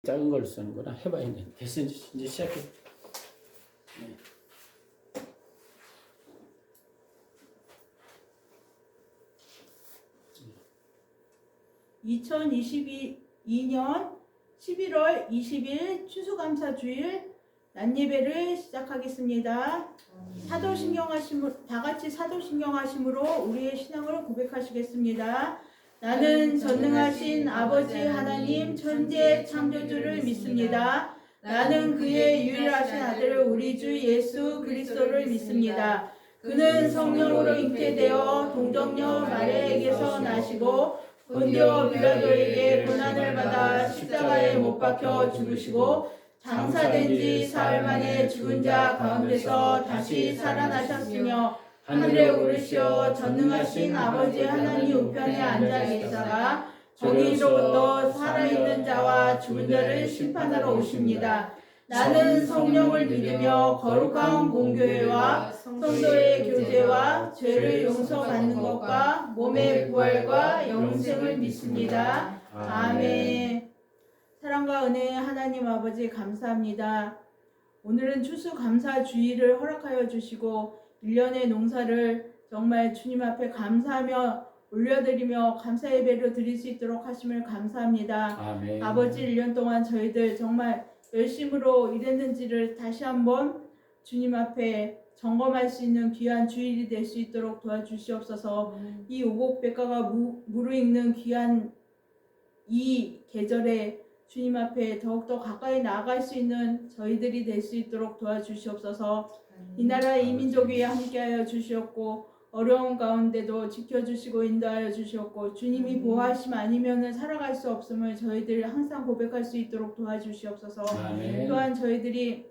작은 걸 쓰는 거라 해봐야 돼. 됐어, 이제 시작해. 네. 2022년 11월 20일 추수감사주일 낮예배를 시작하겠습니다. 다 같이 사도신경하심으로 우리의 신앙을 고백하시겠습니다. 나는 전능하신 아버지 하나님 천재 창조주를 믿습니다. 나는 그의 유일하신 아들 우리 주 예수 그리스도를 믿습니다. 그는 성령으로 잉태되어 동정녀 마리아에게서 나시고 본디오 빌라도에게 고난을 받아 십자가에 못 박혀 죽으시고 장사된 지 사흘 만에 죽은 자 가운데서 다시 살아나셨으며 하늘에 오르시어 전능하신 아버지 하나님 우편에 앉아 계시다가 거기로부터 살아있는 자와 죽은 자를 심판하러 오십니다. 나는 성령을 믿으며 거룩한 공교회와 성도의 교제와 죄를 용서받는 것과 몸의 부활과 영생을 믿습니다. 아멘. 사랑과 은혜의 하나님 아버지 감사합니다. 오늘은 추수감사주일을 허락하여 주시고 1년의 농사를 정말 주님 앞에 감사하며 올려드리며 감사 예배를 드릴 수 있도록 하심을 감사합니다. 아멘. 아버지 1년 동안 저희들 정말 열심으로 일했는지를 다시 한번 주님 앞에 점검할 수 있는 귀한 주일이 될 수 있도록 도와주시옵소서. 이 오곡백과가 무르익는 귀한 이 계절에 주님 앞에 더욱더 가까이 나아갈 수 있는 저희들이 될 수 있도록 도와주시옵소서. 이 나라 이 민족 위에 함께하여 주시옵고 어려운 가운데도 지켜주시고 인도하여 주시옵고 주님이 보호하심 아니면은 살아갈 수 없음을 저희들 항상 고백할 수 있도록 도와주시옵소서. 아멘. 또한 저희들이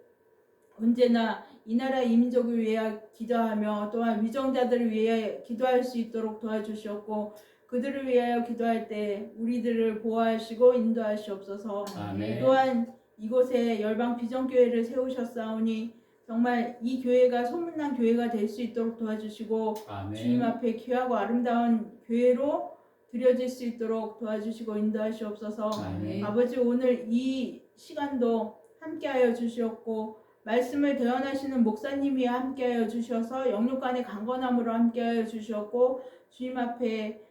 언제나 이 나라 이 민족을 위해 기도하며 또한 위정자들을 위해 기도할 수 있도록 도와주시옵고 그들을 위하여 기도할 때 우리들을 보호하시고 인도하시옵소서. 아멘. 또한 이곳에 열방 비전교회를 세우셨사오니 정말 이 교회가 소문난 교회가 될 수 있도록 도와주시고 아멘. 주님 앞에 귀하고 아름다운 교회로 드려질 수 있도록 도와주시고 인도하시옵소서. 아멘. 아버지 오늘 이 시간도 함께하여 주시옵고 말씀을 대언하시는 목사님이 함께하여 주셔서 영육간의 강건함으로 함께하여 주시옵고 주님 앞에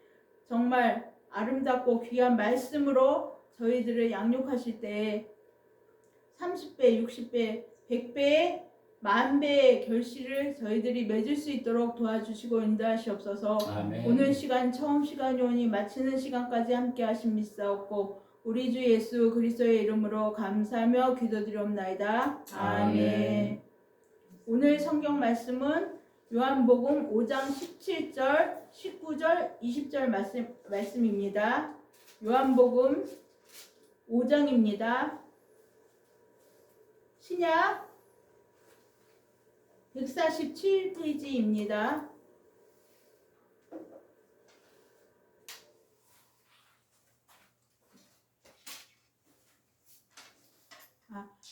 정말 아름답고 귀한 말씀으로 저희들을 양육하실 때 30배, 60배, 100배의 만배의 결실을 저희들이 맺을 수 있도록 도와주시고 인도하시옵소서. 아멘. 오늘 시간 처음 시간이 오니 마치는 시간까지 함께 하신 믿사옵고 우리 주 예수 그리스도의 이름으로 감사하며 기도드리옵나이다. 아멘. 오늘 성경 말씀은 요한복음 5장 17절, 19절, 20절 말씀입니다. 요한복음 5장입니다. 신약 147페이지입니다.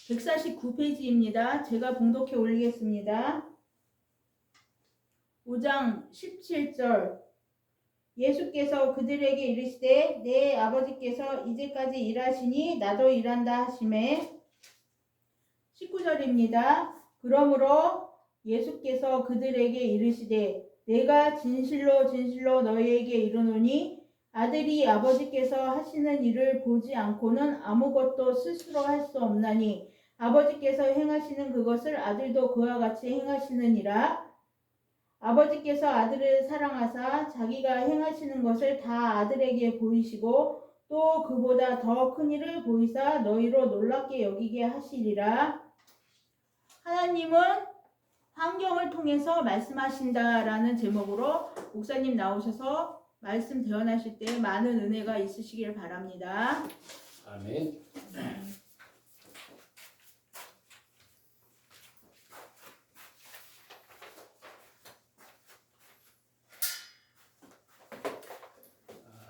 149페이지입니다. 제가 봉독해 올리겠습니다. 5장 17절 예수께서 그들에게 이르시되 내 아버지께서 이제까지 일하시니 나도 일한다 하시매 19절입니다. 그러므로 예수께서 그들에게 이르시되 내가 진실로 진실로 너희에게 이르노니 아들이 아버지께서 하시는 일을 보지 않고는 아무것도 스스로 할 수 없나니 아버지께서 행하시는 그것을 아들도 그와 같이 행하시느니라. 아버지께서 아들을 사랑하사 자기가 행하시는 것을 다 아들에게 보이시고 또 그보다 더 큰 일을 보이사 너희로 놀랍게 여기게 하시리라. 하나님은 환경을 통해서 말씀하신다라는 제목으로 목사님 나오셔서 말씀 대언하실 때 많은 은혜가 있으시길 바랍니다. 아멘.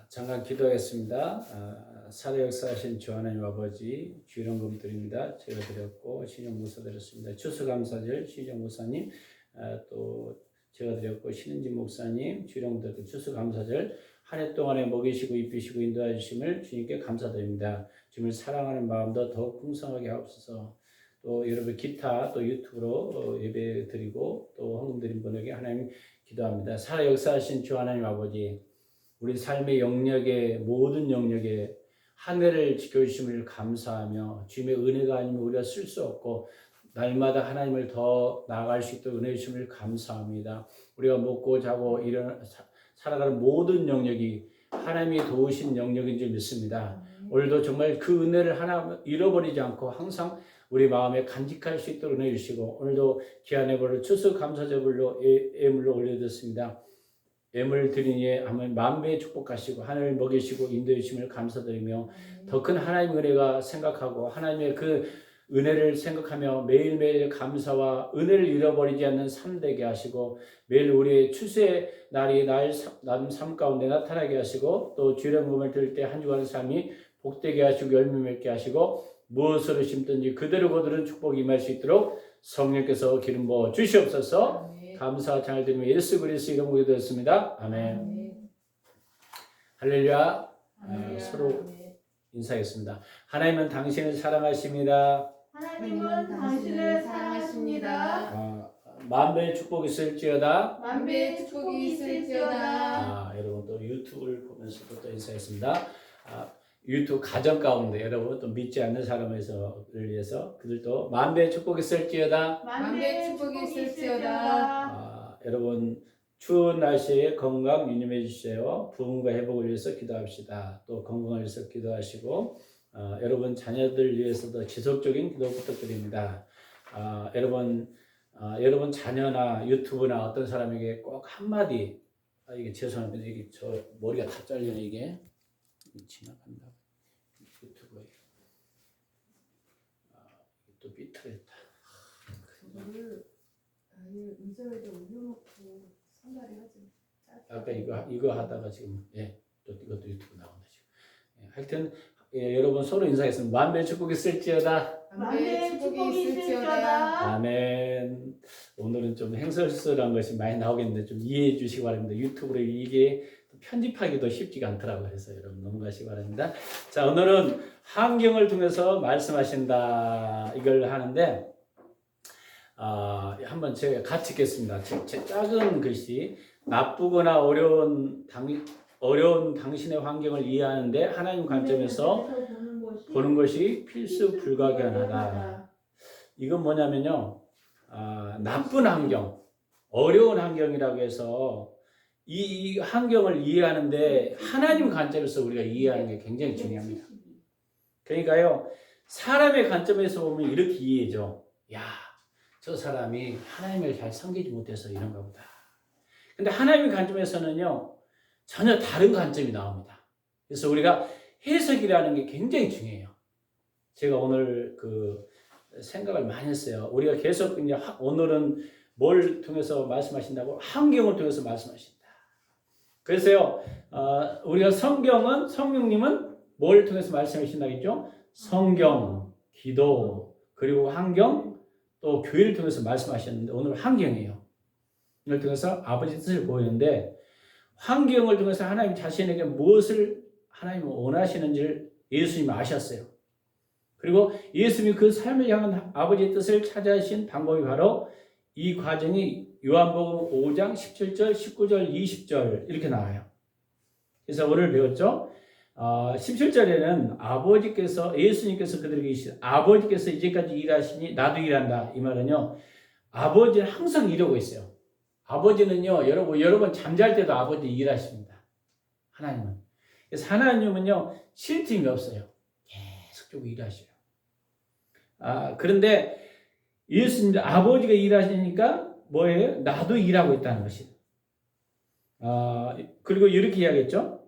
잠깐 기도하겠습니다. 살아 역사하신 주 하나님 아버지 주일원금 드립니다. 제가 드렸고 신영 목사 드렸습니다. 추수감사절 신영 목사님 또 제가 드렸고 신은진 목사님 주일원금 드렸고 추수감사절 한 해 동안에 먹이시고 입히시고 인도해 주심을 주님께 감사드립니다. 주님을 사랑하는 마음도 더욱 풍성하게 하옵소서. 또 여러분 기타 또 유튜브로 예배 드리고 또 헌금 드린 분에게 하나님 기도합니다. 살아 역사하신 주 하나님 아버지, 우리 삶의 영역에 모든 영역에 하늘을 지켜주심을 감사하며 주님의 은혜가 아니면 우리가 쓸 수 없고 날마다 하나님을 더 나아갈 수 있도록 은혜 주심을 감사합니다. 우리가 먹고 자고 살아가는 모든 영역이 하나님이 도우신 영역인 줄 믿습니다. 오늘도 정말 그 은혜를 하나 잃어버리지 않고 항상 우리 마음에 간직할 수 있도록 은혜 주시고, 오늘도 귀한 예물을 추수 감사제물로 예물로 올려드렸습니다. 예물 드리니 하면 만배의 축복하시고 하늘을 먹이시고 인도해 주심을 감사드리며 더 큰 하나님의 은혜가 생각하고 하나님의 그 은혜를 생각하며 매일매일 감사와 은혜를 잃어버리지 않는 삶 되게 하시고, 매일 우리의 추수의 날이 나름 삶 가운데 나타나게 하시고, 또 주일의 몸을 들을 때 한 주간의 삶이 복되게 하시고 열매 맺게 하시고, 무엇으로 심든지 그대로 거두는 축복이 임할 수 있도록 성령께서 기름 부어 주시옵소서. 감사 잘 드리며 예수 그리스도 이름 기도했습니다. 아멘. 할렐루야. 서로 인사하겠습니다. 하나님은 당신을 사랑하십니다. 하나님은 당신을 사랑하십니다. 만배의 축복이 있을지어다. 만배의 축복이 있을지어다. 여러분 또 유튜브를 보면서 또 인사했습니다. 유튜브 가정 가운데 여러분 또 믿지 않는 사람을 위해서 그들도 만배의 축복이 있을지어다. 만배의 축복이 있을지어다. 여러분 추운 날씨에 건강 유념해 주세요. 부흥과 회복을 위해서 기도합시다. 또 건강을 위해서 기도하시고, 여러분 자녀들 위해서도 지속적인 기도 부탁드립니다. 여러분 자녀나 유튜브나 어떤 사람에게 꼭 한마디, 이게 죄송합니다. 이게 저 머리가 다 잘리네 이게 지나간다. 유튜브에 또 삐뚤했다. 그거를 아예 의자에다 올려놓고 상다리 하지. 아까 이거 하다가 지금 또 이것도 유튜브 나온다 지금. 하여튼 여러분 서로 인사했습니다. 만배의 축복이 있을지어다. 만배의 축복이 있을지어다. 아멘. 오늘은 좀 행설설한 것이 많이 나오겠는데 좀 이해해 주시기 바랍니다. 유튜브로 이게 편집하기도 쉽지가 않더라고요. 그래서 여러분 넘어가시기 바랍니다. 자, 오늘은 환경을 통해서 말씀하신다 이걸 하는데, 한번 제가 같이 읽겠습니다. 제 작은 글씨, 나쁘거나 어려운 당신의 환경을 이해하는데 하나님 관점에서 보는 것이 필수 불가결하다. 이건 뭐냐면요, 나쁜 환경, 어려운 환경이라고 해서 이 환경을 이해하는데 하나님 관점에서 우리가 이해하는 게 굉장히 중요합니다. 그러니까요, 사람의 관점에서 보면 이렇게 이해해죠. 야, 저 사람이 하나님을 잘 섬기지 못해서 이런가 보다. 근데 하나님의 관점에서는요, 전혀 다른 관점이 나옵니다. 그래서 우리가 해석이라는 게 굉장히 중요해요. 제가 오늘 그 생각을 많이 했어요. 우리가 계속 이제 오늘은 뭘 통해서 말씀하신다고? 환경을 통해서 말씀하신다. 그래서요, 우리가 성령님은 뭘 통해서 말씀하신다겠죠? 성경, 기도, 그리고 환경, 또 교회를 통해서 말씀하셨는데 오늘 환경이에요. 이걸 통해서 아버지 뜻을 보이는데, 환경을 통해서 하나님 자신에게 무엇을 하나님이 원하시는지를 예수님이 아셨어요. 그리고 예수님이 그 삶을 향한 아버지의 뜻을 찾아신 방법이 바로 이 과정이 요한복음 5장 17절, 19절, 20절 이렇게 나와요. 그래서 오늘 배웠죠. 17절에는 예수님께서 그들에게 아버지께서 이제까지 일하시니 나도 일한다. 이 말은요, 아버지는 항상 이러고 있어요. 아버지는요, 여러분 잠잘 때도 아버지 일하십니다. 하나님은. 그래서 하나님은요, 쉴 틈이 없어요. 계속적으로 일하셔요. 그런데 예수님 아버지가 일하시니까 뭐예요? 나도 일하고 있다는 것이에요. 그리고 이렇게 이야기했죠.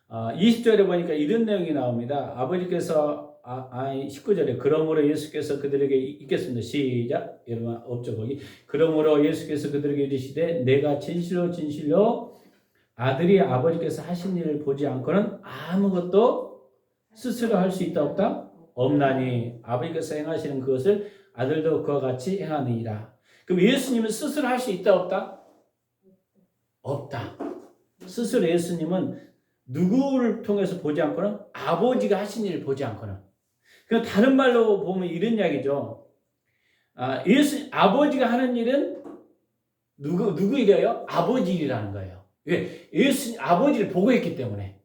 20절에 보니까 이런 내용이 나옵니다. 아버지께서 19절에 그러므로 예수께서 그들에게 있겠습니다. 시작. 여러분 없죠 거기. 그러므로 예수께서 그들에게 이르시되 내가 진실로 아들이 아버지께서 하신 일을 보지 않고는 아무것도 스스로 할 수 있다 없다? 없나니 아버지께서 행하시는 그것을 아들도 그와 같이 행하느니라. 그럼 예수님은 스스로 할 수 있다 없다? 없다. 스스로 예수님은 누구를 통해서 보지 않고는 아버지가 하신 일을 보지 않고는. 그 다른 말로 보면 이런 이야기죠. 아버지가 하는 일은 누구 일이에요? 아버지 일이라는 거예요. 왜? 아버지를 보고 있기 때문에.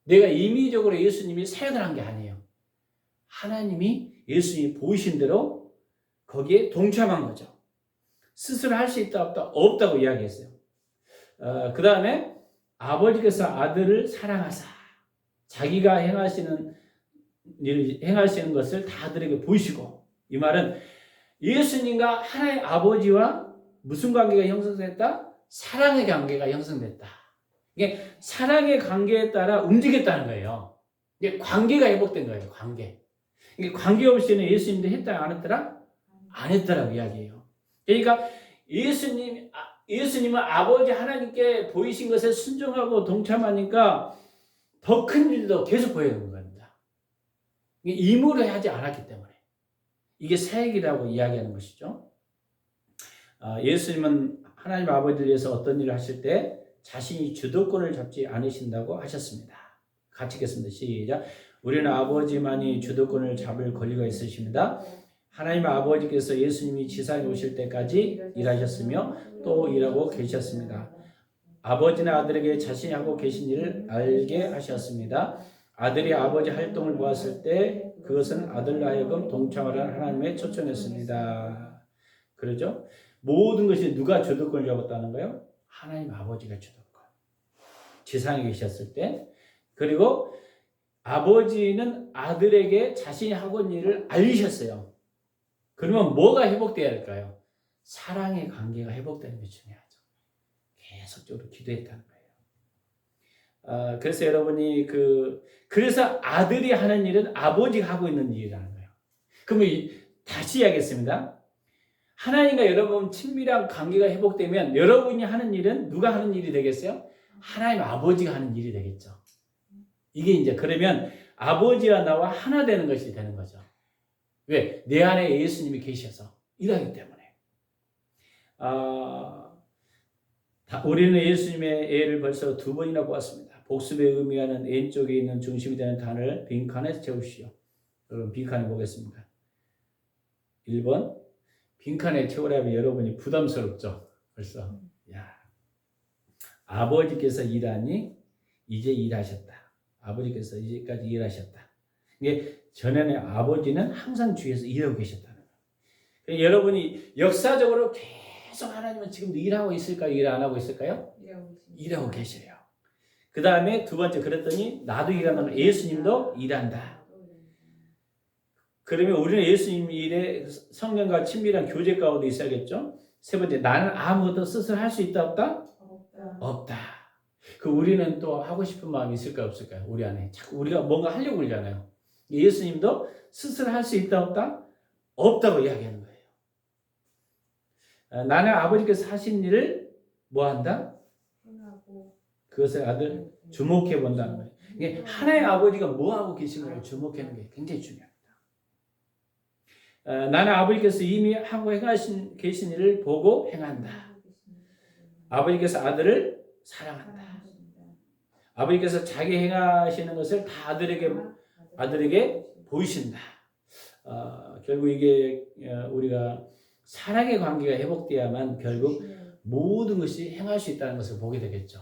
내가 임의적으로 예수님이 사역을 한 게 아니에요. 하나님이 예수님이 보이신 대로 거기에 동참한 거죠. 스스로 할 수 있다 없다? 없다고 이야기했어요. 그 다음에 아버지께서 아들을 사랑하사 자기가 행하시는 것을 다 아들에게 보이시고, 이 말은 예수님과 하나의 아버지와 무슨 관계가 형성됐다? 사랑의 관계가 형성됐다. 이게 사랑의 관계에 따라 움직였다는 거예요. 이게 관계가 회복된 거예요. 이게 관계 없이는 예수님도 했다 안 했더라? 안 했더라고 이야기해요. 그러니까 예수님은 아버지 하나님께 보이신 것에 순종하고 동참하니까 더 큰 일도 계속 보여주는 겁니다. 이게 임으로 하지 않았기 때문에. 이게 사역이라고 이야기하는 것이죠. 예수님은 하나님 아버지를 위해서 어떤 일을 하실 때 자신이 주도권을 잡지 않으신다고 하셨습니다. 같이 읽겠습니다. 시작. 우리는 아버지만이 주도권을 잡을 권리가 있으십니다. 하나님 아버지께서 예수님이 지상에 오실 때까지 일하셨으며 또 일하고 계셨습니다. 아버지는 아들에게 자신이 하고 계신 일을 알게 하셨습니다. 아들이 아버지 활동을 보았을 때 그것은 아들로 하여금 동참하라는 하나님의 초청이었습니다. 그러죠? 모든 것이 누가 주도권을 잡았다는 거예요? 하나님 아버지가 주도권. 지상에 계셨을 때. 그리고 아버지는 아들에게 자신이 하고 있는 일을 알리셨어요. 그러면 뭐가 회복돼야 할까요? 사랑의 관계가 회복되는 게 중요하죠. 계속적으로 기도했다는 거예요. 그래서 여러분이 그래서 아들이 하는 일은 아버지가 하고 있는 일이라는 거예요. 그러면 다시 이야기했습니다. 하나님과 여러분 친밀한 관계가 회복되면 여러분이 하는 일은 누가 하는 일이 되겠어요? 하나님 아버지가 하는 일이 되겠죠. 이게 이제 그러면 아버지와 나와 하나 되는 것이 되는 거죠. 왜? 내 안에 예수님이 계셔서 일하기 때문에. 우리는 예수님의 예를 벌써 2번이나 보았습니다. 복습에 의미하는 왼쪽에 있는 중심이 되는 단을 빈칸에 채우시오. 여러분 빈칸에 보겠습니다. 1번 빈칸에 채우려면 여러분이 부담스럽죠. 벌써. 아버지께서 일하니 이제 일하셨다. 아버지께서 이제까지 일하셨다. 이게 전에는 아버지는 항상 주위에서 일하고 계셨다는 거예요. 여러분이 역사적으로 계속 하나님은 지금도 일하고 있을까요? 일 안 하고 있을까요? 일하고 계셔요. 그 다음에 2번째 그랬더니 나도 일하는 예수님도 일한다. 그러면 우리는 예수님 일에 성령과 친밀한 교제 가운데 있어야겠죠. 3번째 나는 아무것도 스스로 할 수 있다 없다? 없다. 우리는 또 하고 싶은 마음이 있을까요? 없을까요? 우리 안에 자꾸 우리가 뭔가 하려고 그러잖아요. 예수님도 스스로 할 수 있다 없다? 없다고 이야기하는 거예요. 나는 아버지께서 하신 일을 뭐 한다? 그것을 아들 주목해 본다는 거예요. 이게 하나의 아버지가 뭐 하고 계신가를 주목하는 게 굉장히 중요합니다. 나는 아버지께서 이미 하고 계신 일을 보고 행한다. 아버지께서 아들을 사랑한다. 아버지께서 자기 행하시는 것을 다 아들에게 보이신다. 결국 이게 우리가 사랑의 관계가 회복돼야만 결국 모든 것이 행할 수 있다는 것을 보게 되겠죠.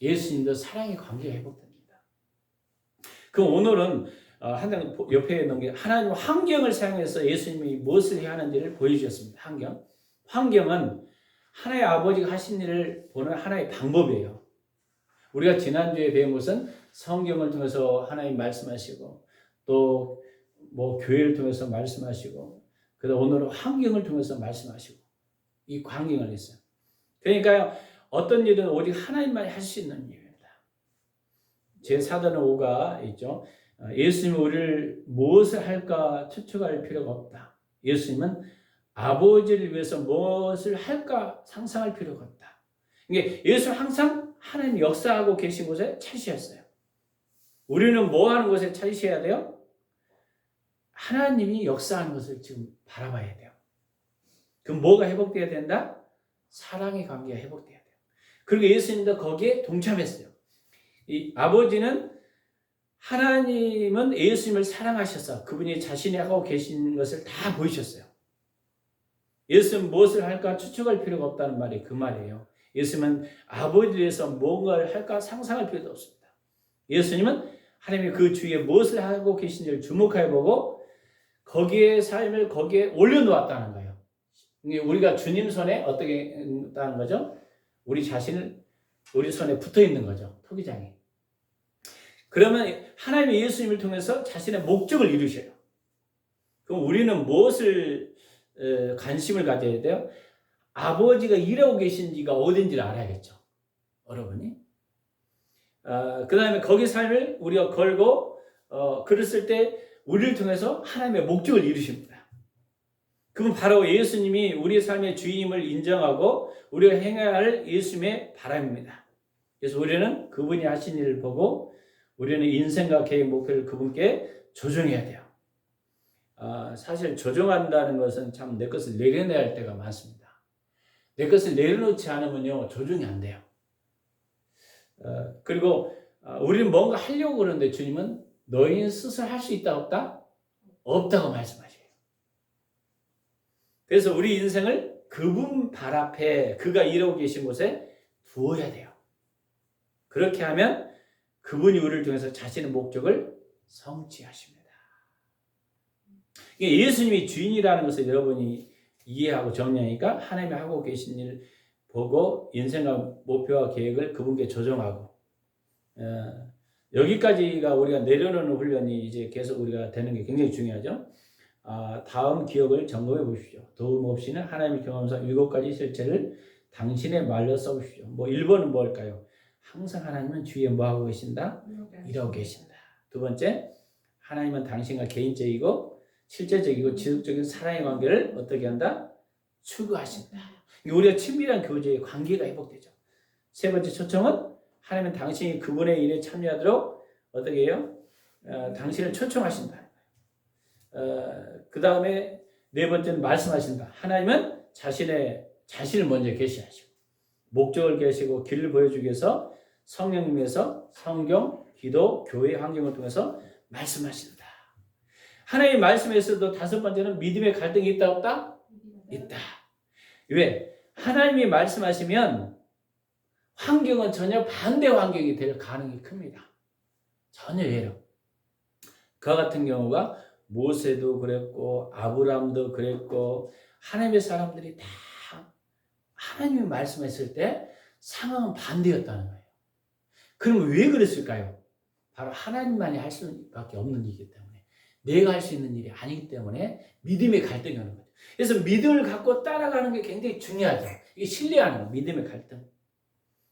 예수님도 사랑의 관계가 회복됩니다. 그럼 오늘은 한 옆에 있는 게 하나님 환경을 사용해서 예수님이 무엇을 해야 하는지를 보여주셨습니다. 환경은 하나의 아버지가 하신 일을 보는 하나의 방법이에요. 우리가 지난주에 배운 것은 성경을 통해서 하나님 말씀하시고 또 교회를 통해서 말씀하시고 그다음 오늘은 환경을 통해서 말씀하시고 이 광경을 했어요. 그러니까요 어떤 일은 오직 하나님만이 할 수 있는 일입니다. 제4단 5가 있죠. 예수님이 우리를 무엇을 할까 추측할 필요가 없다. 예수님은 아버지를 위해서 무엇을 할까 상상할 필요가 없다. 이게 예수는 항상 하나님 역사하고 계신 곳에 찾으셨어요. 우리는 뭐 하는 곳에 찾으셔야 돼요? 하나님이 역사하는 것을 지금 바라봐야 돼요. 그럼 뭐가 회복돼야 된다? 사랑의 관계가 회복돼야 돼요. 그리고 예수님도 거기에 동참했어요. 이 아버지는 하나님은 예수님을 사랑하셔서 그분이 자신이 하고 계신 것을 다 보이셨어요. 예수는 무엇을 할까 추측할 필요가 없다는 말이 그 말이에요. 예수님은 아버지에 대해서 뭔가를 할까 상상할 필요도 없습니다. 예수님은 하나님이 그 주위에 무엇을 하고 계신지를 주목해 보고 거기에 삶을 거기에 올려놓았다는 거예요. 우리가 주님 손에 어떻게 했다는 거죠? 우리 자신을 우리 손에 붙어 있는 거죠. 토기장이. 그러면 하나님이 예수님을 통해서 자신의 목적을 이루셔요. 그럼 우리는 무엇을 관심을 가져야 돼요? 아버지가 일하고 계신지가 어딘지를 알아야겠죠. 여러분이. 그 다음에 거기 삶을 우리가 걸고 그랬을 때 우리를 통해서 하나님의 목적을 이루십니다. 그건 바로 예수님이 우리의 삶의 주임을 인정하고 우리가 행해야 할 예수님의 바람입니다. 그래서 우리는 그분이 하신 일을 보고 우리는 인생과 계획 목표를 그분께 조정해야 돼요. 사실 조정한다는 것은 참 내 것을 내려내야 할 때가 많습니다. 내 것을 내려놓지 않으면요 조정이 안 돼요. 그리고 우리는 뭔가 하려고 그러는데 주님은 너희는 스스로 할 수 있다 없다? 없다고 말씀하셔요. 그래서 우리 인생을 그분 발 앞에 그가 일하고 계신 곳에 두어야 돼요. 그렇게 하면 그분이 우리를 통해서 자신의 목적을 성취하십니다. 예수님이 주인이라는 것을 여러분이 이해하고 정리하니까 하나님이 하고 계신 일 보고 인생과 목표와 계획을 그분께 조정하고 여기까지가 우리가 내려놓는 훈련이 이제 계속 우리가 되는 게 굉장히 중요하죠. 다음 기억을 점검해 보십시오. 도움 없이는 하나님의 경험상 7가지 실체를 당신의 말로 써보십시오. 1번은 뭘까요? 항상 하나님은 주위에 뭐하고 계신다? 일하고 계신다. 두 번째, 하나님은 당신과 개인적이고 실제적이고 지속적인 사랑의 관계를 어떻게 한다? 추구하신다. 우리가 친밀한 교제의 관계가 회복되죠. 세 번째 초청은 하나님은 당신이 그분의 일에 참여하도록 어떻게 해요? 당신을 초청하신다. 그 다음에 네 번째는 말씀하신다. 하나님은 자신을 먼저 계시하시고 목적을 계시고 길을 보여주기 위해서 성령님에서 성경, 기도, 교회 환경을 통해서 말씀하신다. 하나님의 말씀에서도 다섯 번째는 믿음의 갈등이 있다 없다? 있다. 왜? 하나님이 말씀하시면 환경은 전혀 반대 환경이 될 가능성이 큽니다. 전혀 예로. 그와 같은 경우가 모세도 그랬고 아브라함도 그랬고 하나님의 사람들이 다 하나님이 말씀했을 때 상황은 반대였다는 거예요. 그럼 왜 그랬을까요? 바로 하나님만이 할 수밖에 없는 일이기 때문에 내가 할 수 있는 일이 아니기 때문에 믿음의 갈등이 오는 거죠. 그래서 믿음을 갖고 따라가는 게 굉장히 중요하죠. 이게 신뢰하는 거, 믿음의 갈등.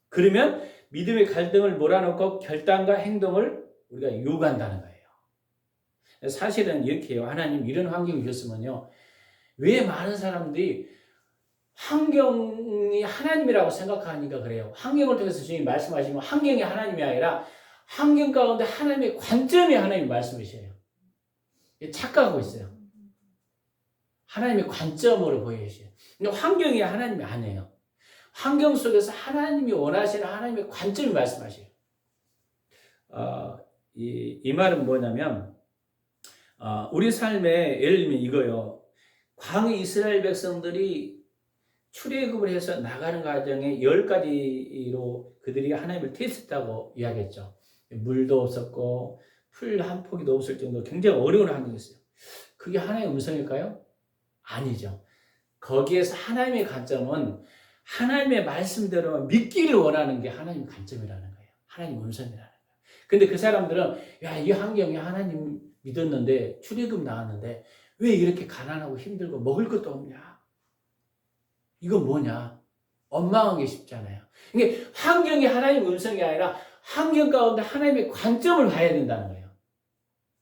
그러면 믿음의 갈등을 몰아넣고 결단과 행동을 우리가 요구한다는 거예요. 사실은 이렇게 해요. 하나님 이런 환경이 주셨으면요. 왜 많은 사람들이 환경이 하나님이라고 생각하니까 그래요. 환경을 통해서 주님이 말씀하시면 환경이 하나님이 아니라 환경 가운데 하나님의 관점이 하나님 말씀이셔요. 착각하고 있어요. 하나님의 관점으로 보여주셔요. 근데 환경이 하나님이 아니에요. 환경 속에서 하나님이 원하시는 하나님의 관점이 말씀하셔요. 이 말은 뭐냐면 우리 삶에 예를 들면 이거요. 광해 이스라엘 백성들이 출애굽을 해서 나가는 과정에 10가지로 그들이 하나님을 테스트했다고 이야기했죠. 물도 없었고 풀 한 포기도 없을 정도로 굉장히 어려운 환경이었어요. 그게 하나님의 음성일까요? 아니죠. 거기에서 하나님의 관점은 하나님의 말씀대로 믿기를 원하는 게 하나님의 관점이라는 거예요. 하나님의 음성이라는 거예요. 근데 그 사람들은 야, 이 환경에 하나님 믿었는데 출애굽 나왔는데 왜 이렇게 가난하고 힘들고 먹을 것도 없냐? 이건 뭐냐? 원망하기 쉽잖아요. 이게 환경이 하나님의 음성이 아니라 환경 가운데 하나님의 관점을 봐야 된다는 거예요.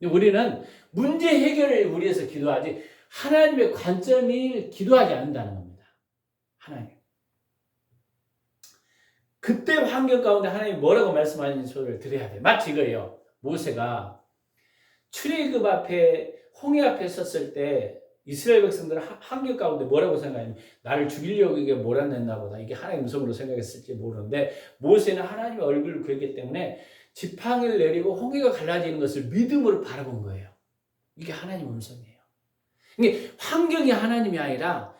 우리는 문제 해결을 위해서 기도하지 하나님의 관점을 기도하지 않는다는 겁니다. 하나님. 그때 환경 가운데 하나님이 뭐라고 말씀하시는 소리를 들어야 돼요. 마치 이거예요. 모세가 출애굽 앞에 홍해 앞에 섰을 때 이스라엘 백성들은 환경 가운데 뭐라고 생각하냐면 나를 죽이려고 이게 몰아냈나 보다. 이게 하나님의 음성으로 생각했을지 모르는데 모세는 하나님의 얼굴을 그렸기 때문에 지팡이를 내리고 홍해가 갈라지는 것을 믿음으로 바라본 거예요. 이게 하나님 음성이에요. 이게 환경이 하나님이 아니라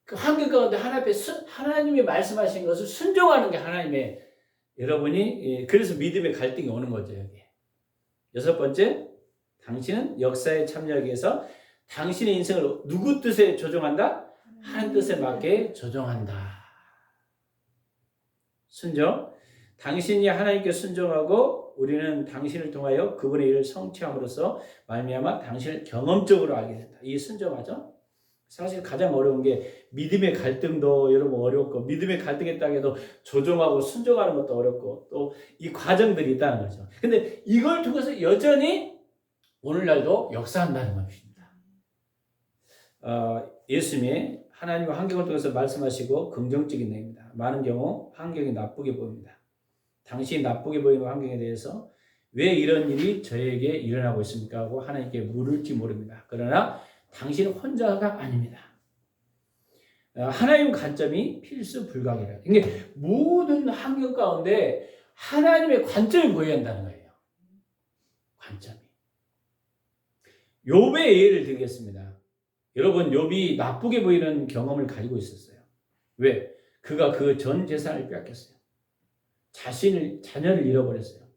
그 환경 가운데 하나님이 말씀하신 것을 순종하는 게 하나님의 여러분이 그래서 믿음의 갈등이 오는 거죠. 여기. 여섯 번째, 당신은 역사에 참여하기 위해서 당신의 인생을 누구 뜻에 조정한다? 하나님 뜻에 맞게 조정한다. 순종. 당신이 하나님께 순종하고 우리는 당신을 통하여 그분의 일을 성취함으로써 말미암아 당신을 경험적으로 알게 된다. 이 순종하죠. 사실 가장 어려운 게 믿음의 갈등도 여러분 어렵고 믿음의 갈등에 따라서 조종하고 순종하는 것도 어렵고 또 이 과정들이 있다는 거죠. 근데 이걸 통해서 여전히 오늘날도 역사한다는 것입니다. 예수님이 하나님과 환경을 통해서 말씀하시고 긍정적인 내용입니다. 많은 경우 환경이 나쁘게 보입니다. 당신이 나쁘게 보이는 환경에 대해서 왜 이런 일이 저에게 일어나고 있습니까? 하고 하나님께 물을지 모릅니다. 그러나 당신은 혼자가 아닙니다. 하나님 관점이 필수 불가결해요. 이게 모든 환경 가운데 하나님의 관점이 보여야 한다는 거예요. 관점이. 욥의 예를 들겠습니다. 여러분, 욥이 나쁘게 보이는 경험을 가지고 있었어요. 왜? 그가 그 전 재산을 빼앗겼어요. 자녀를 잃어버렸어요.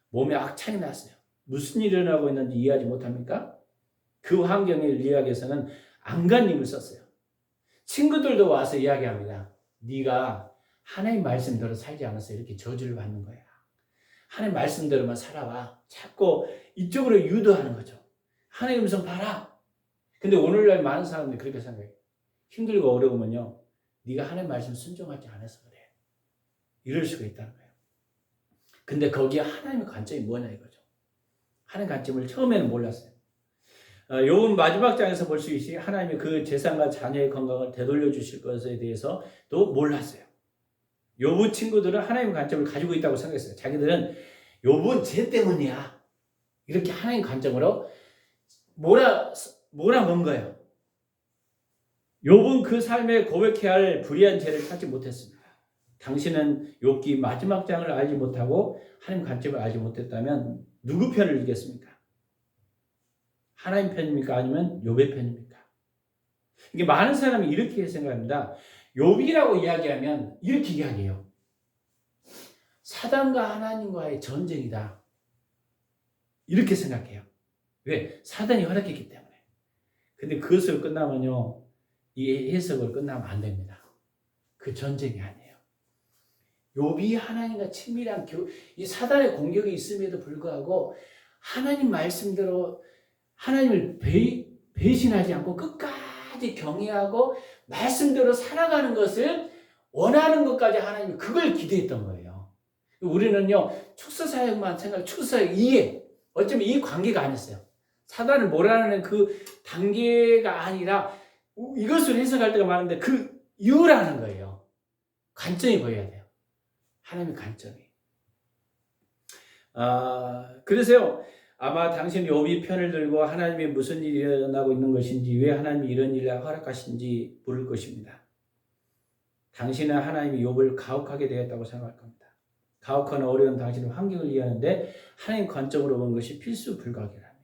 몸에 악창이 났어요. 무슨 일이 일어나고 있는지 이해하지 못합니까? 그 환경을 이해하기 위해서는 안간힘을 썼어요. 친구들도 와서 이야기합니다. 네가 하나님 말씀대로 살지 않았어. 이렇게 저주를 받는 거야. 하나님 말씀대로만 살아와. 자꾸 이쪽으로 유도하는 거죠. 하나님 음성 봐라. 근데 오늘날 많은 사람들이 그렇게 생각해요. 힘들고 어려우면요. 네가 하나님 말씀 순종하지 않아서 그래. 이럴 수가 있다는 거예요. 근데 거기에 하나님의 관점이 뭐냐 이거죠. 하나님 관점을 처음에는 몰랐어요. 욥은 마지막 장에서 볼 수 있이 하나님이 그 재산과 자녀의 건강을 되돌려 주실 것에 대해서도 몰랐어요. 욥의 친구들은 하나님의 관점을 가지고 있다고 생각했어요. 자기들은 욥은 쟤 때문이야. 이렇게 하나님 관점으로 몰아먹은 거예요. 욥은 그 삶에 고백해야 할 불의한 죄를 찾지 못했습니다. 당신은 욥기 마지막 장을 알지 못하고 하나님 관점을 알지 못했다면 누구 편을 들겠습니까? 하나님 편입니까? 아니면 욥의 편입니까? 이게 많은 사람이 이렇게 생각합니다. 욥이라고 이야기하면 이렇게 이야기해요. 사단과 하나님과의 전쟁이다. 이렇게 생각해요. 왜? 사단이 허락했기 때문에. 근데 그것을 끝나면요. 이 해석을 끝나면 안 됩니다. 그 전쟁이 아니에요. 욥이 하나님과 친밀한 이 사단의 공격이 있음에도 불구하고 하나님 말씀대로 하나님을 배신하지 않고 끝까지 경외하고 말씀대로 살아가는 것을 원하는 것까지 하나님이 그걸 기대했던 거예요. 우리는요, 축사사역만 축사사역 이해. 어쩌면 이 관계가 아니었어요. 사단을 몰아내는 그 단계가 아니라 이것을 해석할 때가 많은데 그 이유라는 거예요. 관점이 보여야 돼요. 하나님의 관점이. 그래서요, 아마 당신 욥이 편을 들고 하나님이 무슨 일이 일어나고 있는 것인지 왜 하나님이 이런 일을 허락하신지 물을 것입니다. 당신은 하나님이 욥을 가혹하게 되었다고 생각할 겁니다. 가혹한 어려운 당신의 환경을 이해하는데 하나님 관점으로 본 것이 필수 불가결합니다.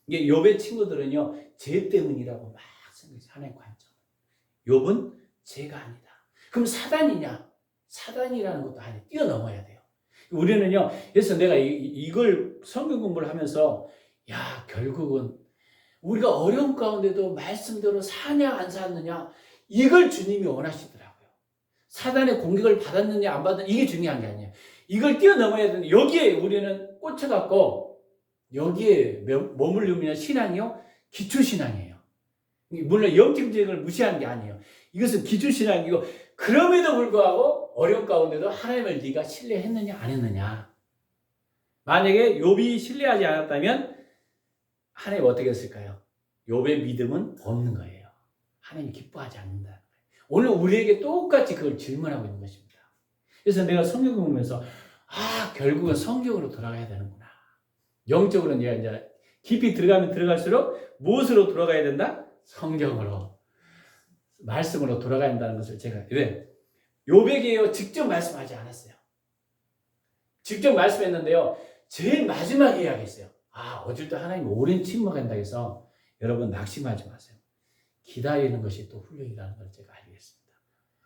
이게 욥의 친구들은요, 죄 때문이라고 막 생각해요. 하나님 관점. 욥은 죄가 아니다. 그럼 사단이냐? 사단이라는 것도 아니에요. 뛰어넘어야 돼요. 우리는요, 그래서 내가 이걸 성경 공부를 하면서, 야, 결국은 우리가 어려운 가운데도 말씀대로 사냐, 안 사느냐, 이걸 주님이 원하시더라고요. 사단의 공격을 받았느냐, 안 받았느냐, 이게 중요한 게 아니에요. 이걸 뛰어넘어야 되는데, 여기에 우리는 꽂혀갖고, 여기에 머물르면 신앙이요? 기초신앙이에요. 물론 영적인 걸 무시하는 게 아니에요. 이것은 기초신앙이고, 그럼에도 불구하고 어려운 가운데도 하나님을 네가 신뢰했느냐 안 했느냐. 만약에 욥이 신뢰하지 않았다면 하나님 어떻게 했을까요? 욥의 믿음은 없는 거예요. 하나님이 기뻐하지 않는다는 거예요. 오늘 우리에게 똑같이 그걸 질문하고 있는 것입니다. 그래서 내가 성경을 보면서 결국은 성경으로 돌아가야 되는구나. 영적으로 내가 이제 깊이 들어가면 들어갈수록 무엇으로 돌아가야 된다? 성경으로. 말씀으로 돌아가야 한다는 것을 제가 왜? 욥에게요 직접 말씀하지 않았어요. 직접 말씀했는데요. 제일 마지막에 이야기했어요. 어쩔 때 하나님 오랜 침묵한다 해서 여러분 낙심하지 마세요. 기다리는 것이 또 훈련이라는 걸 제가 알겠습니다.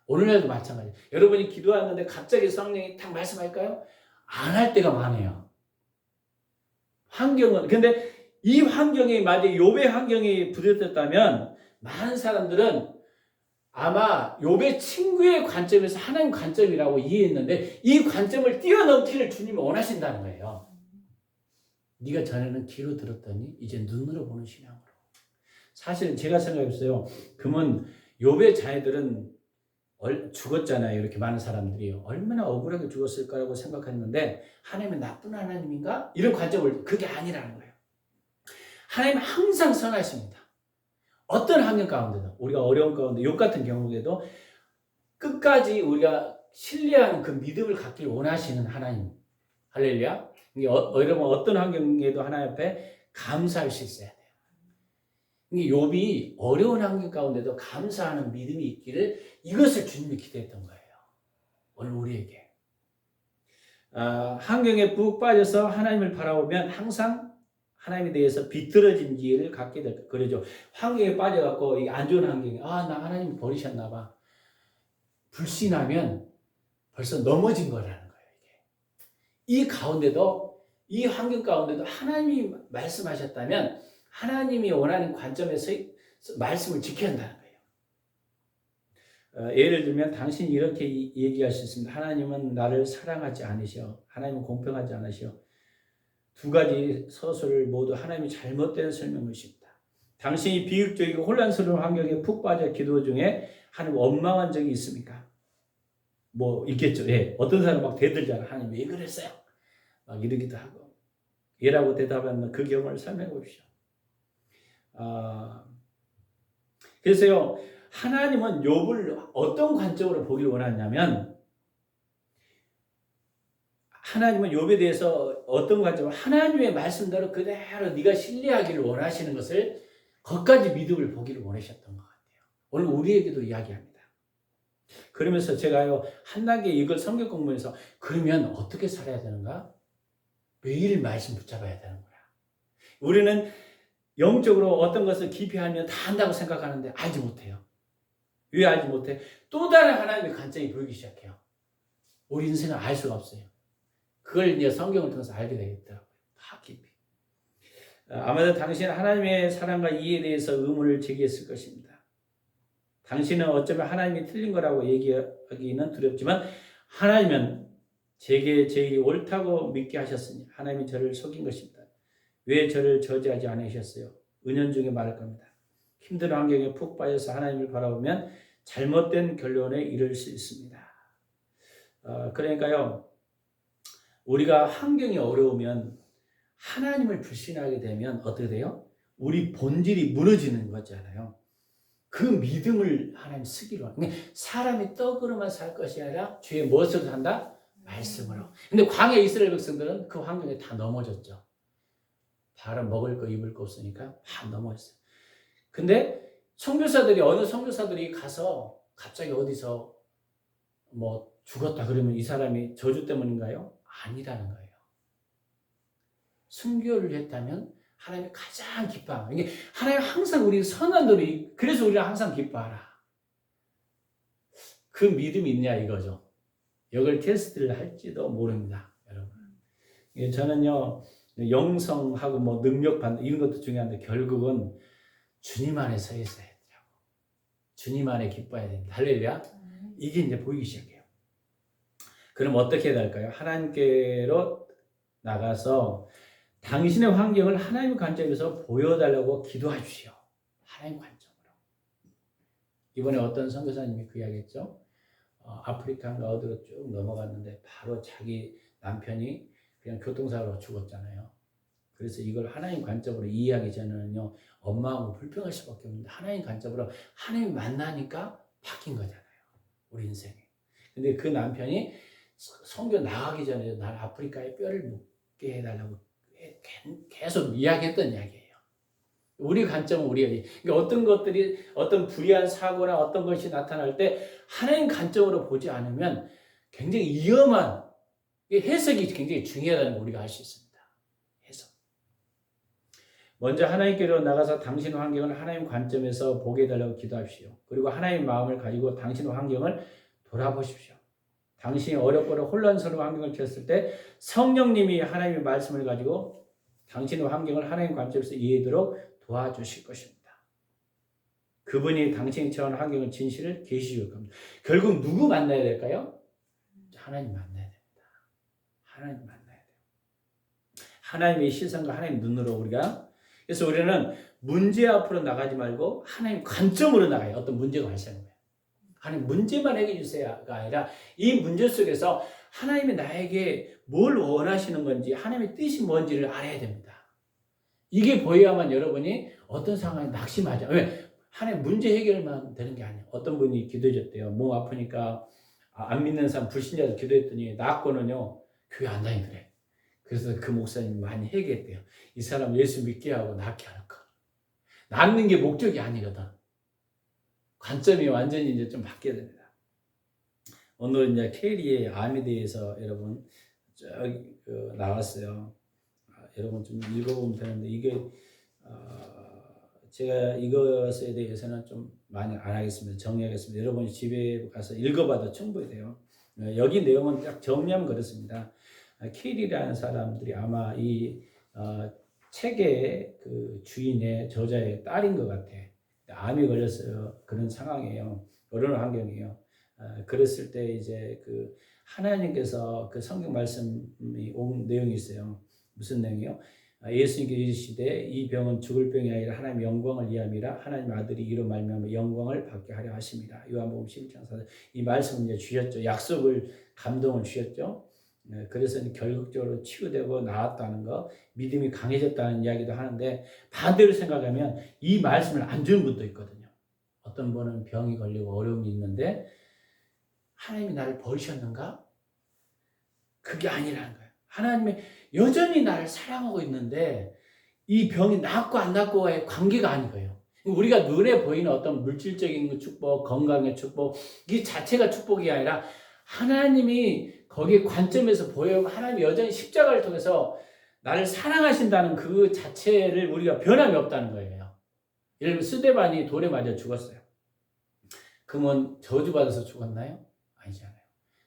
오늘날도 마찬가지. 여러분이 기도하는데 갑자기 성령이 탁 말씀할까요? 안 할 때가 많아요. 근데 이 환경이 만약에 욥의 환경이 부딪혔다면 많은 사람들은 아마 욥의 친구의 관점에서 하나님 관점이라고 이해했는데 이 관점을 뛰어넘기를 주님이 원하신다는 거예요. 네가 전에는 귀로 들었더니 이제 눈으로 보는 신앙으로. 사실은 제가 생각했어요. 그러면 욥의 자녀들은 죽었잖아요. 이렇게 많은 사람들이 얼마나 억울하게 죽었을까라고 생각했는데 하나님은 나쁜 하나님인가? 이런 관점을 그게 아니라는 거예요. 하나님은 항상 선하십니다. 어떤 환경 가운데도 우리가 어려운 가운데 욥 같은 경우에도 끝까지 우리가 신뢰하는 그 믿음을 갖길 원하시는 하나님. 할렐루야. 여러분 어떤 환경에도 하나님 앞에 감사할 수 있어야 돼요. 욥이 어려운 환경 가운데도 감사하는 믿음이 있기를 이것을 주님이 기대했던 거예요. 오늘 우리에게. 환경에 푹 빠져서 하나님을 바라보면 항상 하나님에 대해서 비틀어진 지혜를 갖게 될 거죠. 환경에 빠져갖고 안 좋은 환경에 나 하나님 버리셨나 봐. 불신하면 벌써 넘어진 거라는 거예요. 이 가운데도 이 환경 가운데도 하나님이 말씀하셨다면 하나님이 원하는 관점에서 말씀을 지켜야 한다는 거예요. 예를 들면 당신이 이렇게 얘기할 수 있습니다. 하나님은 나를 사랑하지 않으셔. 하나님은 공평하지 않으셔. 두 가지 서술을 모두 하나님이 잘못된 설명이십니다. 당신이 비극적이고 혼란스러운 환경에 푹 빠져 기도 중에 하나님 원망한 적이 있습니까? 있겠죠. 예. 어떤 사람 막 대들잖아. 하나님 왜 그랬어요? 막 이러기도 하고. 예라고 대답하면 그 경험을 설명해 보십시오. 그래서요, 하나님은 욥을 어떤 관점으로 보기를 원하냐면, 하나님은 욥에 대해서 어떤 관점으로 하나님의 말씀대로 그대로 네가 신뢰하기를 원하시는 것을 거기까지 믿음을 보기를 원하셨던 것 같아요. 오늘 우리에게도 이야기합니다. 그러면서 제가요, 한 단계 이걸 성경 공부에서 그러면 어떻게 살아야 되는가? 매일 말씀 붙잡아야 되는 거야. 우리는 영적으로 어떤 것을 깊이 알면 다 안다고 생각하는데 알지 못해요. 왜 알지 못해? 또 다른 하나님의 관점이 보이기 시작해요. 우리 인생은 알 수가 없어요. 그걸 이제 성경을 통해서 알게 되겠더라고요. 다 깊이. 아마도 당신은 하나님의 사랑과 이해에 대해서 의문을 제기했을 것입니다. 당신은 어쩌면 하나님이 틀린 거라고 얘기하기는 두렵지만 하나님은 제게 제 일이 옳다고 믿게 하셨으니 하나님이 저를 속인 것입니다. 왜 저를 저지하지 않으셨어요? 은연중에 말할 겁니다. 힘든 환경에 푹 빠져서 하나님을 바라보면 잘못된 결론에 이를 수 있습니다. 그러니까요, 우리가 환경이 어려우면 하나님을 불신하게 되면 어떻게 돼요? 우리 본질이 무너지는 거잖아요. 그 믿음을 하나님 쓰기로 하는. 사람이 떡으로만 살 것이 아니라 주의 무엇으로 산다? 말씀으로. 근데 광야 이스라엘 백성들은 그 환경에 다 넘어졌죠. 다른 먹을 거 입을 거 없으니까 다 넘어졌어요. 근데 어느 선교사들이 가서 갑자기 어디서 죽었다 그러면 이 사람이 저주 때문인가요? 아니라는 거예요. 순교를 했다면 하나님이 가장 기뻐하는 이게 하나님 항상 우리 선한 돌이 그래서 우리는 항상 기뻐하라. 그 믿음이 있냐 이거죠. 이걸 테스트를 할지도 모릅니다, 여러분. 저는요 영성하고 능력 받는 이런 것도 중요한데 결국은 주님 안에 서 있어야 되라고. 주님 안에 기뻐해야 됩니다. 할렐루야. 이게 이제 보이기 시작해요. 그럼 어떻게 해야 될까요? 하나님께로 나가서 당신의 환경을 하나님의 관점에서 보여달라고 기도하십시오. 하나님 관점으로. 이번에 어떤 선교사님이 그 이야기했죠. 아프리카인가 어디로 쭉 넘어갔는데 바로 자기 남편이 그냥 교통사고로 죽었잖아요. 그래서 이걸 하나님 관점으로 이해하기 전에는요, 엄마하고 불평할 수밖에 없는데 하나님 관점으로 하나님 만나니까 바뀐 거잖아요. 우리 인생이. 근데 그 남편이 선교 나가기 전에 날 아프리카에 뼈를 묻게 해달라고 계속 이야기했던 이야기예요. 우리 관점은 그러니까 어떤 것들이 어떤 불의한 사고나 어떤 것이 나타날 때 하나님 관점으로 보지 않으면 굉장히 위험한 이 해석이 굉장히 중요하다는 걸 우리가 알 수 있습니다. 해석. 먼저 하나님께로 나가서 당신 환경을 하나님 관점에서 보게 해달라고 기도하십시오. 그리고 하나님의 마음을 가지고 당신 환경을 돌아보십시오. 당신이 어렵고 혼란스러운 환경을 겪었을 때 성령님이 하나님의 말씀을 가지고 당신의 환경을 하나님 관점에서 이해하도록 도와주실 것입니다. 그분이 당신이 처한 환경의 진실을 계시해 줄 겁니다. 결국 누구 만나야 될까요? 하나님 만나야 됩니다. 하나님 만나야 돼요. 하나님의 시선과 하나님 눈으로 우리가, 그래서 우리는 문제 앞으로 나가지 말고 하나님 관점으로 나가요. 어떤 문제가 발생한 거예요. 하나님 문제만 해결해 주세요가 아니라 이 문제 속에서 하나님이 나에게 뭘 원하시는 건지 하나님의 뜻이 뭔지를 알아야 됩니다. 이게 보여야만 여러분이 어떤 상황에 낙심하죠. 왜? 하나님 문제 해결만 되는 게 아니에요. 어떤 분이 기도해줬대요. 몸 아프니까 안 믿는 사람 불신자도 기도했더니 낫고는요 교회 안 다니더래. 그래서 그 목사님이 많이 회개했대요. 이 사람 예수 믿게 하고 낫게 할까. 낫는 게 목적이 아니거든. 관점이 완전히 이제 좀 바뀌어야 됩니다. 오늘 이제 케리의 암에 대해서 여러분 나왔어요. 여러분 좀 읽어보면 되는데 이게 제가 이것에 대해서는 좀 많이 안 하겠습니다. 정리하겠습니다. 여러분이 집에 가서 읽어봐도 충분히 돼요. 여기 내용은 딱 정리하면 그렇습니다. 케리라는 사람들이 아마 이 책의 그 주인의 저자의 딸인 것 같아. 암이 걸렸어요. 그런 상황이에요. 어려운 환경이에요. 그랬을 때 이제 그 하나님께서 그 성경 말씀이 온 내용이 있어요. 무슨 내용이요? 예수님께서 이르시되 이 병은 죽을 병이 아니라 하나님의 영광을 위함이라 하나님 아들이 이로 말미암아 영광을 받게 하려 하심이라. 요한복음 11장 4절. 이 말씀을 이제 주셨죠. 약속을 감동을 주셨죠. 그래서 결국적으로 치유되고 나았다는 거, 믿음이 강해졌다는 이야기도 하는데 반대로 생각하면 이 말씀을 안 주는 분도 있거든요. 어떤 분은 병이 걸리고 어려움이 있는데 하나님이 나를 버리셨는가? 그게 아니라는 거예요. 하나님이 여전히 나를 사랑하고 있는데 이 병이 낫고 안 낫고의 관계가 아니고요. 우리가 눈에 보이는 어떤 물질적인 축복, 건강의 축복, 이 자체가 축복이 아니라 하나님이 거기에 관점에서 보여요. 하나님이 여전히 십자가를 통해서 나를 사랑하신다는 그 자체를 우리가 변함이 없다는 거예요. 예를 들면 스데반이 돌에 맞아 죽었어요. 그러면 저주받아서 죽었나요? 아니잖아요.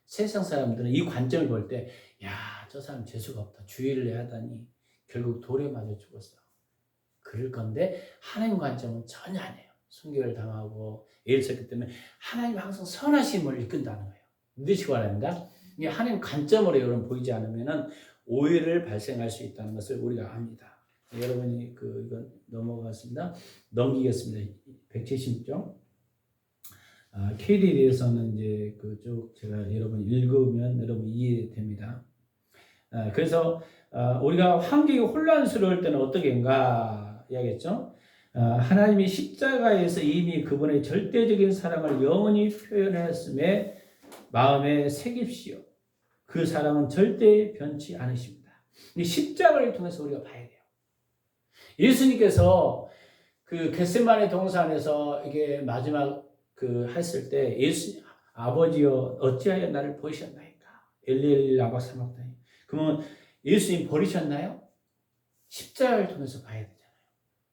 세상 사람들은 이 관점을 볼 때, 야, 저 사람 재수가 없다. 주의를 해야 하다니 결국 돌에 맞아 죽었어. 그럴 건데 하나님 관점은 전혀 아니에요. 순교를 당하고 예를 때문에 하나님 항상 선하심을 이끈다는 거예요. 믿으시기 바랍니다. 하나님 관점으로 여러분 보이지 않으면은 오해를 발생할 수 있다는 것을 우리가 압니다. 여러분이 이건 넘어갔습니다. 넘기겠습니다. 176쪽. 케리에 대해서는 이제 그쪽 제가 여러분 읽으면 여러분 이해됩니다. 그래서 우리가 환경이 혼란스러울 때는 어떻게인가 이야기했죠. 하나님이 십자가에서 이미 그분의 절대적인 사랑을 영원히 표현했음에 마음에 새깁시오. 그 사랑은 절대 변치 않으십니다. 이 십자가를 통해서 우리가 봐야 돼요. 예수님께서 그 겟세마네 동산에서 이게 마지막 했을 때 예수 아버지여 어찌하여 나를 버리셨나이까? 엘리엘리 라바 사막다니. 그러면 예수님 버리셨나요? 십자가를 통해서 봐야 되잖아요.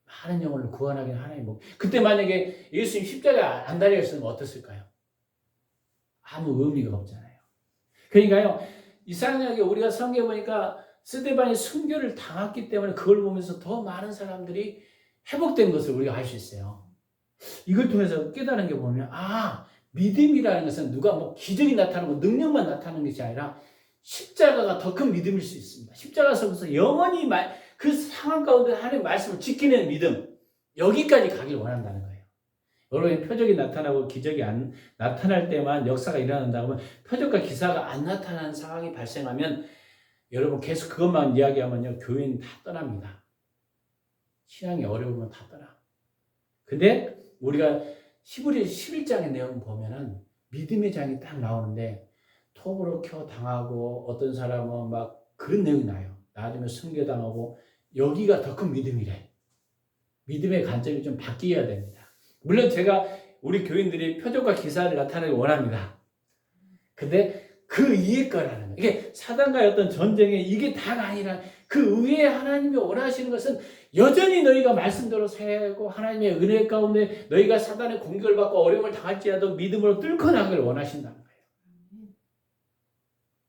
많은 영혼을 구원하기 위한 하나님 목. 그때 만약에 예수님 십자가에 안 달렸으면 어땠을까요? 아무 의미가 없잖아요. 그러니까요, 이상하게 우리가 성경에 보니까 스데반이 순교를 당했기 때문에 그걸 보면서 더 많은 사람들이 회복된 것을 우리가 알 수 있어요. 이걸 통해서 깨달은 게 보면, 믿음이라는 것은 누가 뭐 기적이 나타나고 능력만 나타나는 것이 아니라 십자가가 더 큰 믿음일 수 있습니다. 십자가 속에서 영원히 그 상황 가운데 하나님의 말씀을 지키는 믿음, 여기까지 가길 원한다는 거예요. 여러분의 표적이 나타나고 기적이 안 나타날 때만 역사가 일어난다고 하면 표적과 기사가 안 나타나는 상황이 발생하면 여러분 계속 그것만 이야기하면요, 교회는 다 떠납니다. 신앙이 어려우면 다 떠나. 근데 우리가 히브리 11장의 내용 보면은 믿음의 장이 딱 나오는데 톱으로 켜 당하고 어떤 사람은 막 그런 내용이 나요. 나중에 순교당하고 여기가 더 큰 믿음이래. 믿음의 관점이 좀 바뀌어야 됩니다. 물론 제가 우리 교인들이 표적과 기사를 나타내기 원합니다. 근데 그 위에 거라는 거예요. 이게 사단과의 어떤 전쟁에 이게 다가 아니라 그 위에 하나님이 원하시는 것은 여전히 너희가 말씀대로 살고 하나님의 은혜 가운데 너희가 사단의 공격을 받고 어려움을 당할지라도 믿음으로 뚫고 나가길 원하신다는 거예요.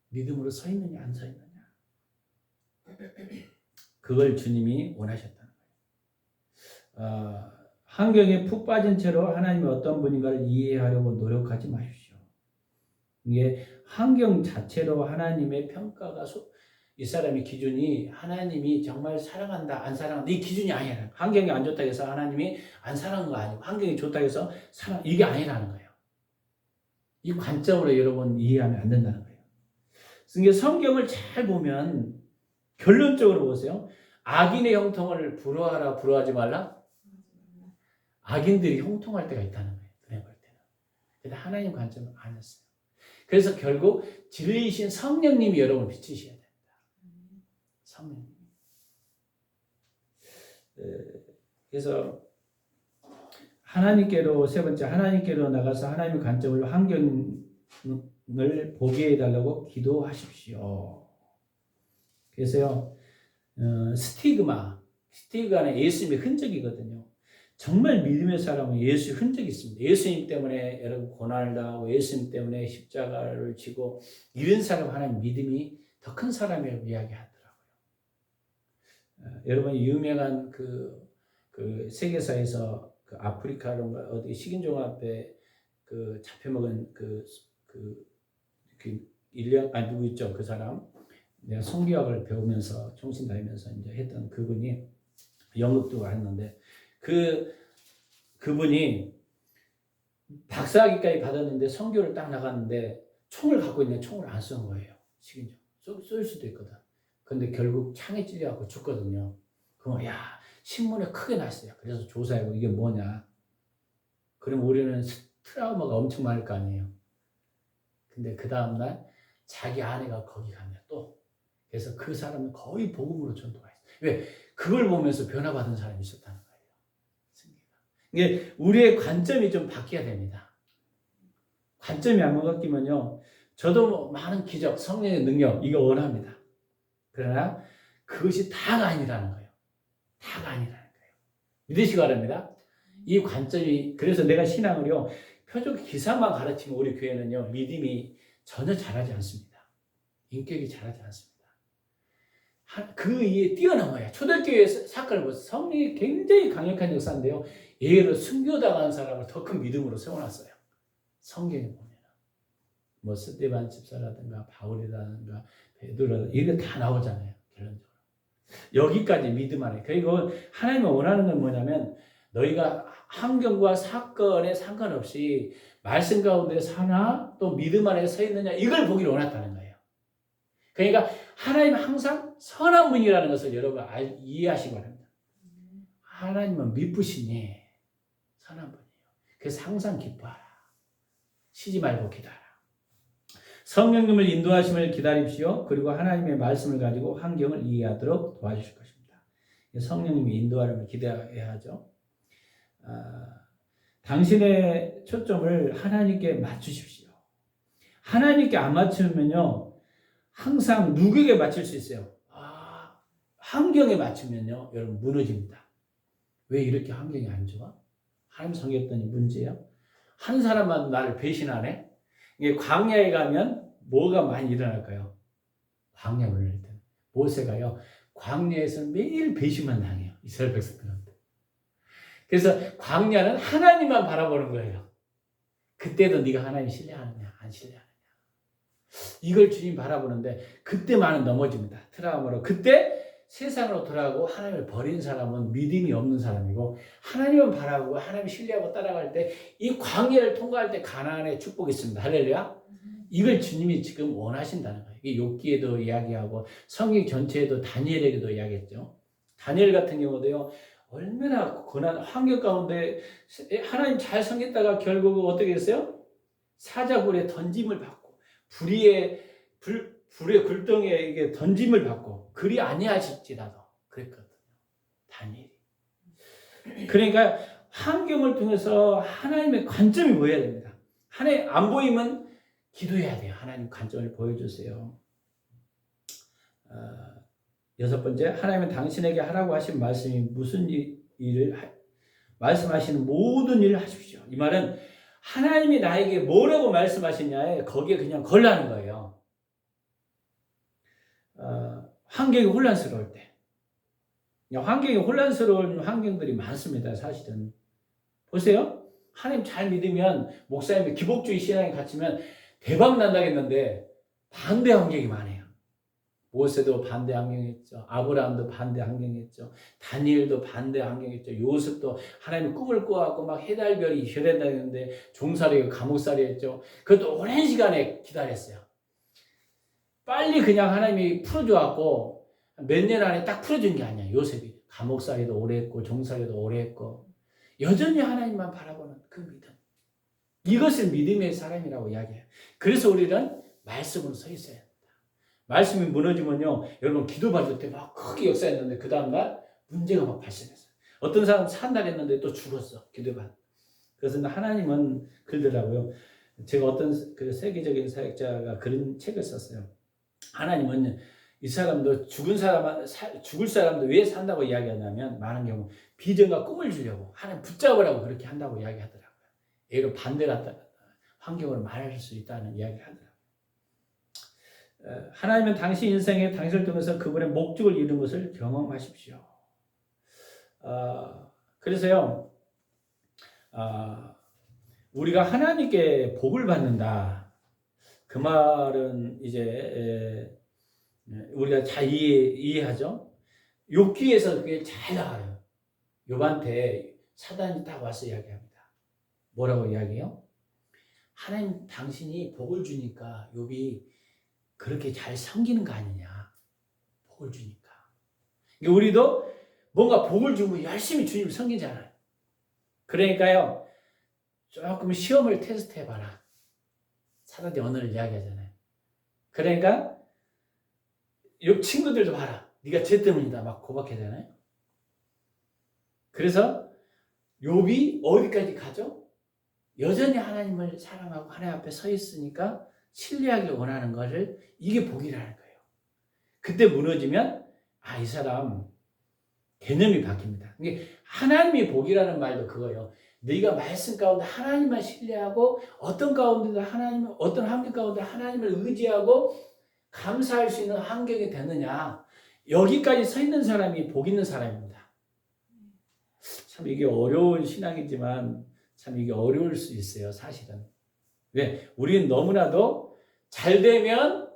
믿음으로 서 있느냐 안 서 있느냐. 그걸 주님이 원하셨다는 거예요. 환경에 푹 빠진 채로 하나님이 어떤 분인가를 이해하려고 노력하지 마십시오. 이게 환경 자체로 하나님의 평가가 이 사람의 기준이 하나님이 정말 사랑한다 안 사랑한다 이 기준이 아니라 환경이 안 좋다고 해서 하나님이 안 사랑한 거 아니고 환경이 좋다고 해서 이게 아니라는 거예요. 이 관점으로 여러분 이해하면 안 된다는 거예요. 그래서 성경을 잘 보면 결론적으로 보세요. 악인의 형통을 부러워하라 부러워하지 말라. 악인들이 형통할 때가 있다는 거예요. 그냥 볼 때는. 근데 하나님 관점은 아니었어요. 그래서 결국 진리이신 성령님이 여러분을 비추셔야 됩니다. 성령님. 그래서 하나님께로 세 번째 하나님께로 나가서 하나님의 관점을 환경을 보게 해달라고 기도하십시오. 그래서요 스티그마는 예수님의 흔적이거든요. 정말 믿음의 사람은 예수의 흔적이 있습니다. 예수님 때문에 여러분 고난을 당하고 예수님 때문에 십자가를 지고 이런 사람 하나님 믿음이 더 큰 사람이라고 이야기하더라고요. 여러분 유명한 그 세계사에서 그 아프리카론가 어디 식인종 앞에 그 잡혀먹은 누구 있죠? 그 사람 내가 성교학을 배우면서 총신 다니면서 이제 했던 그분이 연극도 했는데 그분이 박사학위까지 받았는데 선교를 딱 나갔는데 총을 갖고 있는 총을 안 쏜 거예요. 식인종. 쏠 수도 있거든. 근데 결국 창에 찔려갖고 죽거든요. 그럼 신문에 크게 났어요. 그래서 조사해보고 이게 뭐냐. 그럼 우리는 트라우마가 엄청 많을 거 아니에요. 근데 그 다음날 자기 아내가 거기 가면 또 그래서 그 사람은 거의 복음으로 전도가 있어요. 왜? 그걸 보면서 변화받은 사람이 있었다는 거예요. 이게 우리의 관점이 좀 바뀌어야 됩니다. 관점이 안 바뀌면요. 저도 많은 기적, 성령의 능력 이거 원합니다. 그러나 그것이 다가 아니라는 거예요. 다가 아니라는 거예요. 믿으시기 바랍니다. 이 관점이 그래서 내가 신앙을요. 표적 기사만 가르치면 우리 교회는요. 믿음이 전혀 자라지 않습니다. 인격이 자라지 않습니다. 그 이에 뛰어넘어야 초대교회 사건을 보세요. 성령이 굉장히 강력한 역사인데요. 예를 순교당한 사람을 더 큰 믿음으로 세워놨어요. 성경에 보면 뭐 스데반 집사라든가 바울이라든가 베드로라든가 이게 다 나오잖아요. 결론적으로 여기까지 믿음 안에. 그리고 하나님이 원하는 건 뭐냐면 너희가 환경과 사건에 상관없이 말씀 가운데 사나 또 믿음 안에 서 있느냐 이걸 보기를 원했다는 거예요. 그러니까 하나님은 항상 선한 분이라는 것을 여러분 이해하시기 바랍니다. 하나님은 미쁘시니 선한 분이에요. 그래서 항상 기뻐하라. 쉬지 말고 기도하라. 성령님을 인도하심을 기다립시오. 그리고 하나님의 말씀을 가지고 환경을 이해하도록 도와주실 것입니다. 성령님이 인도하심을 기대해야 하죠. 당신의 초점을 하나님께 맞추십시오. 하나님께 안 맞추면요. 항상 누구에게 맞출 수 있어요? 환경에 맞추면요. 여러분 무너집니다. 왜 이렇게 환경이 안 좋아? 하나님 섬겼더니 문제야? 한 사람만 나를 배신하네? 이게 광야에 가면 뭐가 많이 일어날까요? 광야 올릴 때 모세가요. 광야에서 매일 배신만 당해요. 이스라엘 백성들한테. 그래서 광야는 하나님만 바라보는 거예요. 그때도 네가 하나님 신뢰하느냐 안 신뢰하느냐. 이걸 주님 바라보는데 그때만은 넘어집니다. 트라우마로. 그때 세상으로 돌아가고 하나님을 버린 사람은 믿음이 없는 사람이고 하나님을 바라보고 하나님을 신뢰하고 따라갈 때 이 광야를 통과할 때 가나안의 축복이 있습니다. 할렐루야. 이걸 주님이 지금 원하신다는 거예요. 이게 욥기에도 이야기하고 성경 전체에도 다니엘에게도 이야기했죠. 다니엘 같은 경우도요. 얼마나 고난 환경 가운데 하나님 잘 섬겼다가 결국 어떻게 됐어요? 사자굴에 던짐을 받고 불의 굴덩이에 던짐을 받고 그리 아니하실지라도 그랬거든요. 다니엘이. 그러니까 환경을 통해서 하나님의 관점이 보여야 됩니다. 하나님 안 보이면 기도해야 돼요. 하나님 관점을 보여주세요. 여섯 번째, 하나님은 당신에게 하라고 하신 말씀이 무슨 말씀하시는 모든 일을 하십시오. 이 말은 하나님이 나에게 뭐라고 말씀하시냐에 거기에 그냥 걸라는 거예요. 환경이 혼란스러울 때. 환경이 혼란스러운 환경들이 많습니다. 사실은. 보세요. 하나님 잘 믿으면 목사님이 기복주의 신앙에 갇히면 대박 난다겠는데 반대 환경이 많아요. 모세도 반대 환경이었죠. 아브라함도 반대 환경이었죠. 다니엘도 반대 환경이었죠. 요셉도 하나님의 꿈을 꾸어갖고 막 해달별이 혈해다녔는데 종살이가 감옥살이였죠. 그것도 오랜 시간에 기다렸어요. 빨리 그냥 하나님이 풀어줘갖고 몇 년 안에 딱 풀어준 게 아니야. 요셉이 감옥살이도 오래 했고 종살이도 오래 했고 여전히 하나님만 바라보는 그 믿음. 이것을 믿음의 사람이라고 이야기해요. 그래서 우리는 말씀으로 서 있어야 합니다. 말씀이 무너지면요, 여러분 기도 받을 때 막 크게 역사했는데 그 다음날 문제가 막 발생했어요. 어떤 사람 산다 했는데 또 죽었어. 기도 받. 그래서 하나님은 그러더라고요. 제가 어떤 그 세계적인 사역자가 그런 책을 썼어요. 하나님은 이 사람도 죽을 사람도 왜 산다고 이야기하냐면 많은 경우 비전과 꿈을 주려고 하나님 붙잡으라고 그렇게 한다고 이야기하더라고요. 예로 반대가 환경으로 말할 수 있다는 이야기를 하더라고요. 하나님은 당신 인생에 당신을 통해서 그분의 목적을 이룬 것을 경험하십시오. 그래서요, 우리가 하나님께 복을 받는다. 그 말은 이제 우리가 잘 이해하죠. 욥기에서 그게 잘 나와요. 욥한테 사단이 딱 와서 이야기합니다. 뭐라고 이야기해요? 하나님 당신이 복을 주니까 욥이 그렇게 잘 섬기는 거 아니냐. 복을 주니까. 우리도 뭔가 복을 주면 열심히 주님을 섬기잖아요. 그러니까요, 조금 시험을 테스트해봐라. 사단이 언어를 이야기하잖아요. 그러니까 욥 친구들도 봐라. 네가 쟤 때문이다. 막 고박하잖아요. 그래서 욥이 어디까지 가죠? 여전히 하나님을 사랑하고 하나님 앞에 서 있으니까 신뢰하기 원하는 것을 이게 복이라는 거예요. 그때 무너지면 이 사람 개념이 바뀝니다. 이게 하나님이 복이라는 말도 그거예요. 네가 말씀 가운데 하나님만 신뢰하고 어떤 환경 가운데 하나님을 의지하고 감사할 수 있는 환경이 되느냐. 여기까지 서 있는 사람이 복 있는 사람입니다. 참 이게 어려운 신앙이지만 참 이게 어려울 수 있어요. 사실은. 왜? 우리는 너무나도 잘 되면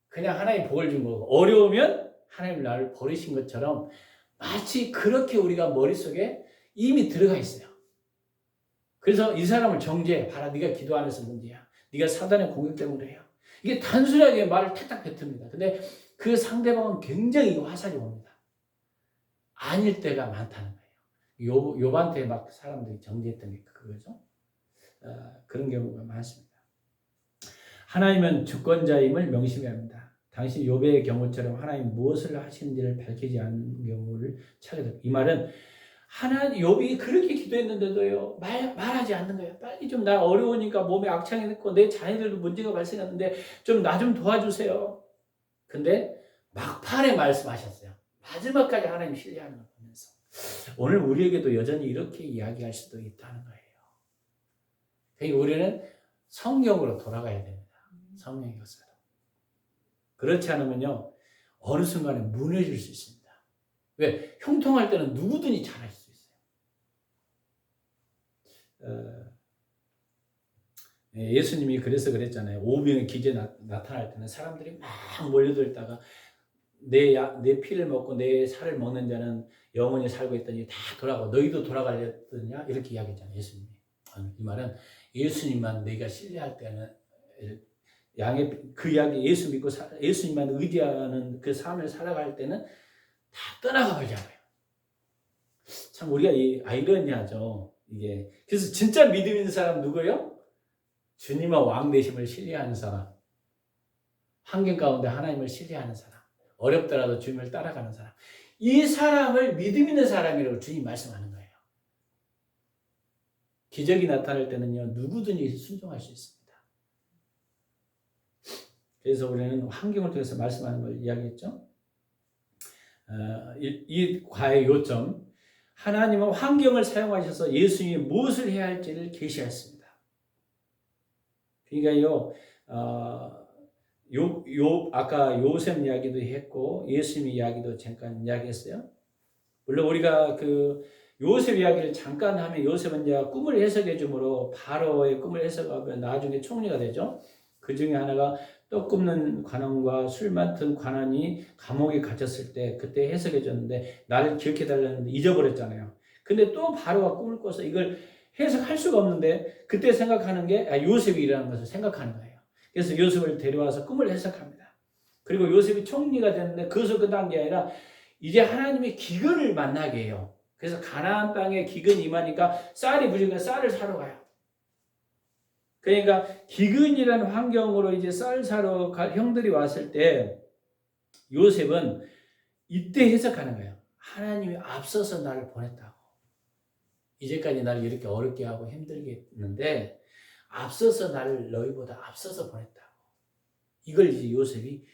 그냥 하나님 복을 준 거고 어려우면 하나님 나를 버리신 것처럼 마치 그렇게 우리가 머릿속에 이미 들어가 있어요. 그래서 이 사람을 정죄해. 봐라, 네가 기도 안 해서 문제야. 네가 사단의 공격 때문에 그래요. 이게 단순하게 말을 탁탁 뱉습니다. 근데 그 상대방은 굉장히 화살이 옵니다. 아닐 때가 많다는 거예요. 욥한테 막 사람들이 정죄했던 게 그거죠. 그런 경우가 많습니다. 하나님은 주권자임을 명심해야 합니다. 당신 욥의 경우처럼 하나님 무엇을 하시는지를 밝히지 않은 경우를 찾게 됩니다. 이 말은 욥이 그렇게 기도했는데도요 말하지 않는 거예요. 빨리 좀 나 어려우니까 몸에 악창이 있고 내 자녀들도 문제가 발생했는데 좀 나 좀 도와주세요. 근데 막판에 말씀하셨어요. 마지막까지 하나님 신뢰하는 걸 보면서 오늘 우리에게도 여전히 이렇게 이야기할 수도 있다는 거예요. 그러니까 우리는 성경으로 돌아가야 됩니다. 성령의 것으로. 그렇지 않으면요 어느 순간에 무너질 수 있습니다. 왜? 형통할 때는 누구든지 잘할 수 있어요. 예수님이 그래서 그랬잖아요. 오병의 기제 나타날 때는 사람들이 막 몰려들다가 내 피를 먹고 내 살을 먹는 자는 영원히 살고 있더니 다 돌아가. 너희도 돌아가려느냐? 이렇게 이야기했잖아요. 예수님이. 이 말은 예수님만 너희가 신뢰할 때는 그 이야기 예수 믿고 예수님만 의지하는 그 삶을 살아갈 때는 다 떠나가 버리잖아요. 참 우리가 이 아이러니하죠. 이게 그래서 진짜 믿음 있는 사람 누구예요? 주님의 왕 되심을 신뢰하는 사람, 환경 가운데 하나님을 신뢰하는 사람, 어렵더라도 주님을 따라가는 사람. 이 사람을 믿음 있는 사람이라고 주님 말씀하는 거예요. 기적이 나타날 때는요 누구든지 순종할 수 있습니다. 그래서 우리는 환경을 통해서 말씀하는 걸 이야기했죠. 이 과의 요점, 하나님은 환경을 사용하셔서 예수님이 무엇을 해야 할지를 계시했습니다. 그러니까요, 아까 요셉 이야기도 했고 예수님 이야기도 잠깐 이야기했어요. 물론 우리가 그 요셉 이야기를 잠깐 하면 요셉은 이제 꿈을 해석해 주므로 바로의 꿈을 해석하고 나중에 총리가 되죠. 그 중에 하나가 떡 굽는 관원과 술 맡은 관원이 감옥에 갇혔을 때 그때 해석해 줬는데 나를 기억해 달라는데 잊어버렸잖아요. 근데 또 바로가 꿈을 꿔서 이걸 해석할 수가 없는데 그때 생각하는 게 요셉이라는 것을 생각하는 거예요. 그래서 요셉을 데려와서 꿈을 해석합니다. 그리고 요셉이 총리가 됐는데 그것을 끝난 게 아니라 이제 하나님의 기근을 만나게 해요. 그래서 가나안 땅에 기근이 임하니까 쌀이 부족해서 쌀을 사러 가요. 그러니까 기근이라는 환경으로 이제 쌀 사러 갈 형들이 왔을 때 요셉은 이때 해석하는 거예요. 하나님이 앞서서 나를 보냈다고. 이제까지 나를 이렇게 어렵게 하고 힘들게 했는데 앞서서 나를 너희보다 앞서서 보냈다고. 이걸 이제 요셉이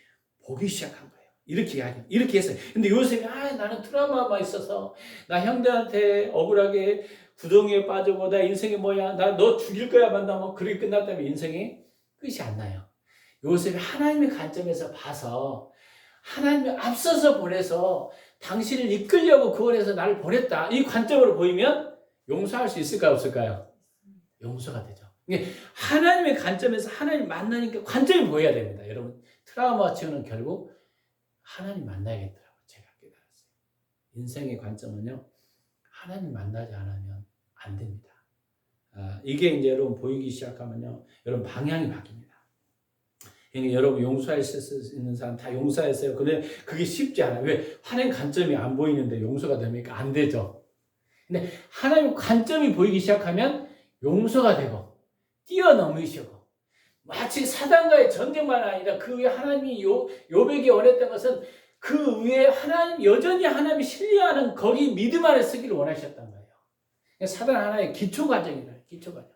보기 시작한 거예요. 이렇게 했어요. 근데 요셉이 나는 트라우마가 있어서 나 형들한테 억울하게 구덩이에 빠지고 나 인생이 뭐야? 나 너 죽일 거야 만나면 그렇게 끝났다면 인생이 끝이 안 나요. 요셉이 하나님의 관점에서 봐서 하나님이 앞서서 보내서 당신을 이끌려고 구원해서 나를 보냈다. 이 관점으로 보이면 용서할 수 있을까요? 없을까요? 용서가 되죠. 하나님의 관점에서 하나님 만나니까 관점이 보여야 됩니다. 여러분 트라우마 치유는 결국 하나님 만나야겠더라고요. 제가 깨달았어요. 인생의 관점은요. 하나님 만나지 않으면 안 됩니다. 이게 이제 여러분 보이기 시작하면요. 여러분 방향이 바뀝니다. 그러니까 여러분 용서할 수 있는 사람 다 용서했어요. 근데 그게 쉽지 않아요. 왜? 하나님 관점이 안 보이는데 용서가 됩니까? 안 되죠. 근데 하나님 관점이 보이기 시작하면 용서가 되고 뛰어넘으시고 마치 사단과의 전쟁만 아니라 그 위에 하나님이 요백이 원했던 것은 그 위에 하나님 여전히 하나님이 신뢰하는 거기 믿음 안에 서기를 원하셨던 거예요. 사단 하나의 기초 과정이라 기초 과정.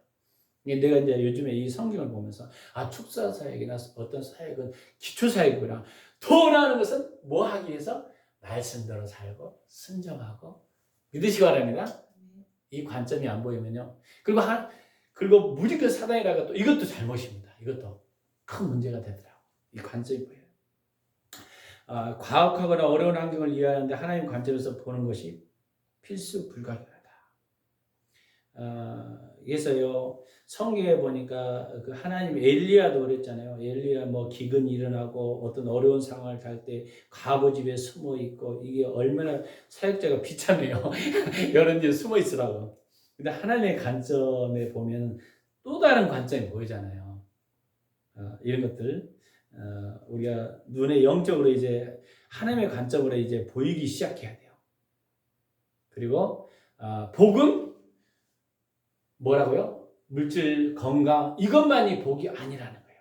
내가 이제 요즘에 이 성경을 보면서 축사 사역이나 어떤 사역은 기초 사역이구나. 더 나은 것은 뭐 하기 위해서 말씀대로 살고 순종하고 믿으시기 바랍니다. 이 관점이 안 보이면요. 그리고 무조건 사단이라가 또 이것도 잘못입니다. 이것도 큰 문제가 되더라고. 이 관점이 보여요. 과학하거나 어려운 환경을 이해하는데 하나님 관점에서 보는 것이 필수 불가결하다. 그래서요 성경에 보니까 그 하나님 엘리야도 그랬잖아요. 엘리야 뭐 기근이 일어나고 어떤 어려운 상황을 갈 때 과부 집에 숨어 있고 이게 얼마나 사역자가 비참해요. 이런 데 숨어 있으라고. 근데 하나님의 관점에 보면 또 다른 관점이 보이잖아요. 이런 것들 우리가 눈에 영적으로 이제 하나님의 관점으로 이제 보이기 시작해야 돼요. 그리고 복음 뭐라고요? 물질, 건강 이것만이 복이 아니라는 거예요.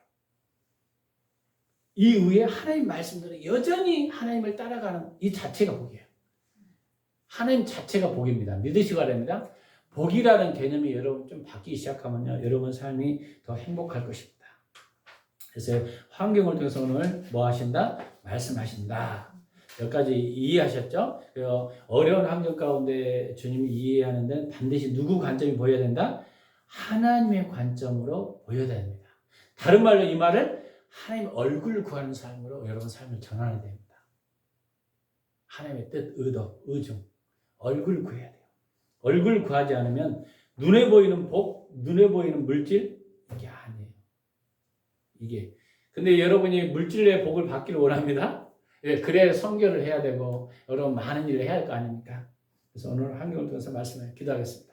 이 위에 하나님 말씀대로 여전히 하나님을 따라가는 이 자체가 복이에요. 하나님 자체가 복입니다. 믿으시기 바랍니다. 복이라는 개념이 여러분 좀 바뀌기 시작하면요. 여러분 삶이 더 행복할 것입니다. 그래서 환경을 통해서 오늘 뭐 하신다? 말씀하신다. 여기까지 이해하셨죠? 어려운 환경 가운데 주님이 이해하는 데는 반드시 누구 관점이 보여야 된다? 하나님의 관점으로 보여야 됩니다. 다른 말로 이 말을 하나님 얼굴 구하는 삶으로 여러분 삶을 전환해야 됩니다. 하나님의 뜻, 의도, 의중, 얼굴 구해야 돼요. 얼굴 구하지 않으면 눈에 보이는 복, 눈에 보이는 물질 이게 아니에요. 이게 근데 여러분이 물질의 복을 받기를 원합니다. 그래야 성결을 해야 되고 여러분 많은 일을 해야 할 거 아닙니까? 그래서 오늘 환경을 통해서 말씀을 기도하겠습니다.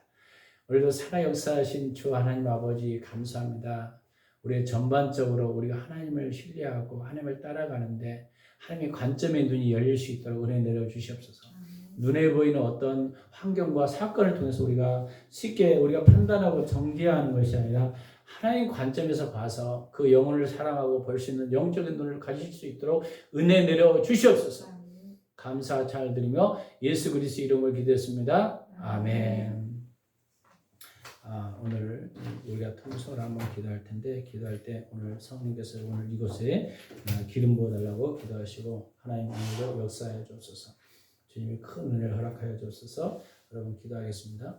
우리도 살아 역사하신 주 하나님 아버지 감사합니다. 우리 전반적으로 우리가 하나님을 신뢰하고 하나님을 따라가는데 하나님의 관점의 눈이 열릴 수 있도록 은혜 내려 주시옵소서. 눈에 보이는 어떤 환경과 사건을 통해서 우리가 쉽게 우리가 판단하고 정죄하는 것이 아니라 하나님 관점에서 봐서 그 영혼을 사랑하고 볼 수 있는 영적인 눈을 가지실 수 있도록 은혜 내려 주시옵소서. 감사 잘 드리며 예수 그리스도 이름을 기도했습니다. 아멘. 오늘 우리가 통성을 한번 기도할 텐데 기도할 때 오늘 성령께서 오늘 이곳에 기름 부어달라고 기도하시고 하나님 오늘도 역사해 주옵소서. 주님이 큰 은혜를 허락하여 주옵소서. 여러분 기도하겠습니다.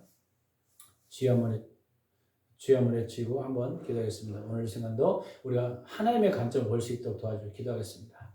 주여 한번 외치고 한번 기도하겠습니다. 오늘 시간도 우리가 하나님의 관점을 볼 수 있도록 도와주시고 기도하겠습니다.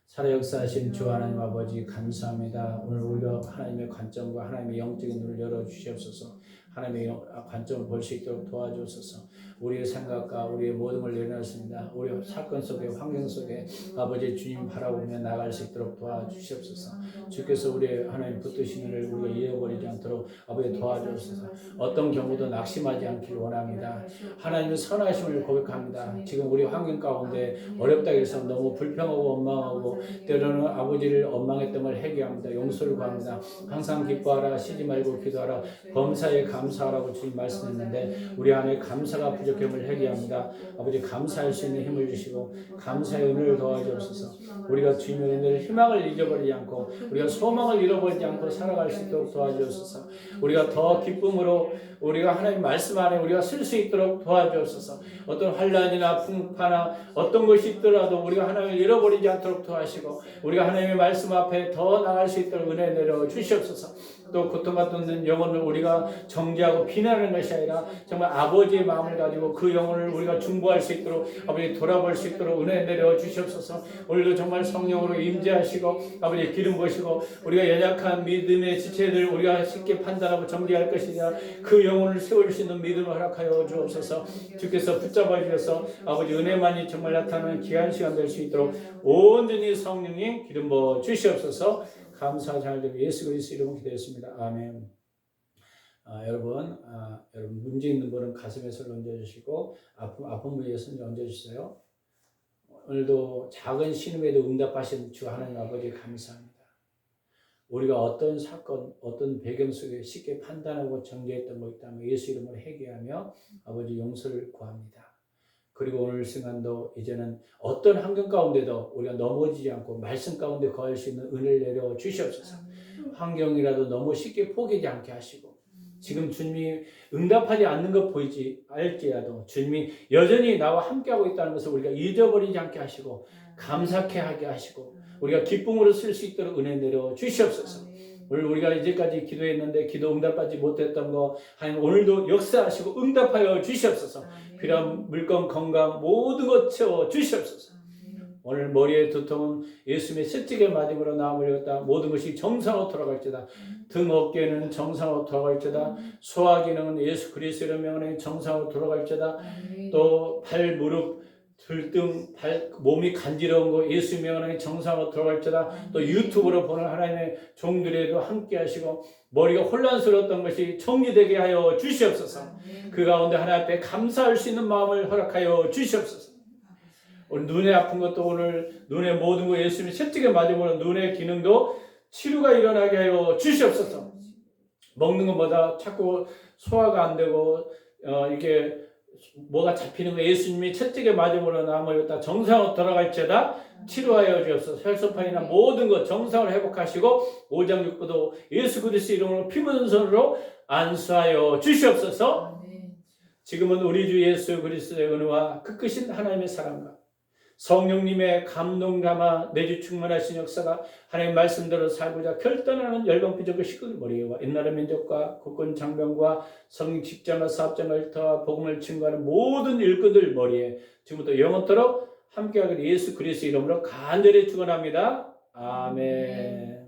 살아 역사하신 주 하나님 아버지 감사합니다. 오늘 우리가 하나님의 관점과 하나님의 영적인 눈을 열어주시옵소서. 하나님의 관점을 볼 수 있도록 도와주옵소서. 우리의 생각과 우리의 모든 걸 내려놨습니다. 우리 사건 속에 환경 속에 아버지 주님 바라보며 나갈 수 있도록 도와주시옵소서. 주께서 우리의 하나님 붙드신 일을 우리가 잃어버리지 않도록 아버지 도와주옵소서. 어떤 경우도 낙심하지 않기를 원합니다. 하나님의 선하심을 고백합니다. 지금 우리 환경 가운데 어렵다 해서 너무 불평하고 원망하고 때로는 아버지를 원망했던 걸 회개합니다. 용서를 구합니다. 항상 기뻐하라, 쉬지 말고 기도하라, 범사에 감사하라고 주님 말씀했는데 우리 안에 감사가 부족함을 회개합니다. 아버지 감사할 수 있는 힘을 주시고 감사의 은혜를 도와주옵소서. 우리가 주님의 은혜를 희망을 잊어버리지 않고 우리가 소망을 잃어버리지 않고 살아갈 수 있도록 도와주옵소서. 우리가 더 기쁨으로 우리가 하나님 말씀 안에 우리가 쓸 수 있도록 도와주옵소서. 어떤 환난이나 풍파나 어떤 것이 있더라도 우리가 하나님을 잃어버리지 않도록 도와주시고 우리가 하나님의 말씀 앞에 더 나갈 수 있도록 은혜 내려 주시옵소서. 또 고통받는 영혼을 우리가 정죄하고 비난하는 것이 아니라 정말 아버지의 마음을 가지고 그 영혼을 우리가 중보할 수 있도록 아버지 돌아볼 수 있도록 은혜 내려 주시옵소서. 오늘도 정말 성령으로 임재하시고 아버지 기름 부으시고 우리가 연약한 믿음의 지체들 우리가 쉽게 판단하고 정죄할 것이 아니라 그 영혼을 세울 수 있는 믿음을 허락하여 주옵소서. 주께서 붙잡아 주셔서 아버지 은혜만이 정말 나타나는 귀한 시간 될 수 있도록 온전히 성령님 기름 부어 주시옵소서. 감사 잘 되고 예수 그리스도 이름으로 기도했습니다. 아멘. 여러분 문제 있는 분은 가슴에 손을 얹어주시고 아픈 부위에 손을 얹어주세요. 오늘도 작은 신음에도 응답하신 주 하나님 아버지 감사합니다. 우리가 어떤 사건, 어떤 배경 속에 쉽게 판단하고 정죄했던 것 있다면 예수 이름으로 회개하며 아버지 용서를 구합니다. 그리고 오늘 순간도 이제는 어떤 환경 가운데도 우리가 넘어지지 않고 말씀 가운데 거할 수 있는 은혜를 내려 주시옵소서. 환경이라도 너무 쉽게 포기하지 않게 하시고 지금 주님이 응답하지 않는 것 보이지 알지라도 주님이 여전히 나와 함께하고 있다는 것을 우리가 잊어버리지 않게 하시고 감사케 하게 하시고 우리가 기쁨으로 쓸 수 있도록 은혜 내려 주시옵소서. 오늘 우리가 이제까지 기도했는데 기도 응답하지 못했던 거 하나님 오늘도 역사하시고 응답하여 주시옵소서. 필요한 물건 건강 모든 것 채워 주시옵소서. 오늘 머리의 두통은 예수님의 채찍에 맞음으로 나아물렸다. 모든 것이 정상으로 돌아갈지다. 등 어깨는 정상으로 돌아갈지다. 소화 기능은 예수 그리스도의 명령에 정상으로 돌아갈지다. 또 발, 무릎, 들등, 몸이 간지러운 거 예수 명령에 정상으로 돌아갈지다. 또 유튜브로 보는 하나님의 종들에도 함께 하시고 머리가 혼란스러웠던 것이 정리되게 하여 주시옵소서. 그 가운데 하나님 앞에 감사할 수 있는 마음을 허락하여 주시옵소서. 오늘 눈에 아픈 것도 오늘 눈의 모든 거 예수님이 채찍에 맞음으로 눈의 기능도 치료가 일어나게 하여 주시옵소서. 먹는 것보다 자꾸 소화가 안 되고 이게 뭐가 잡히는 거 예수님이 채찍에 맞음으로 나아물렸다 정상으로 돌아갈지어다 치료하여 주옵소서. 혈소판이나 모든 것 정상을 회복하시고 오장육부도 예수 그리스도 이름으로 피 묻은 손으로 안수하여 주시옵소서. 지금은 우리 주 예수 그리스도의 은혜와 그 크신 하나님의 사랑과 성령님의 감동감화 내주 충만하신 역사가 하나님 말씀대로 살고자 결단하는 열방부족의 식구들 머리와 옛날의 민족과 국군 장병과 성령 직장과 사업장 일터와 복음을 증거하는 모든 일꾼들 머리에 지금부터 영원토록 함께하기를 예수 그리스도 이름으로 간절히 축원합니다. 아멘.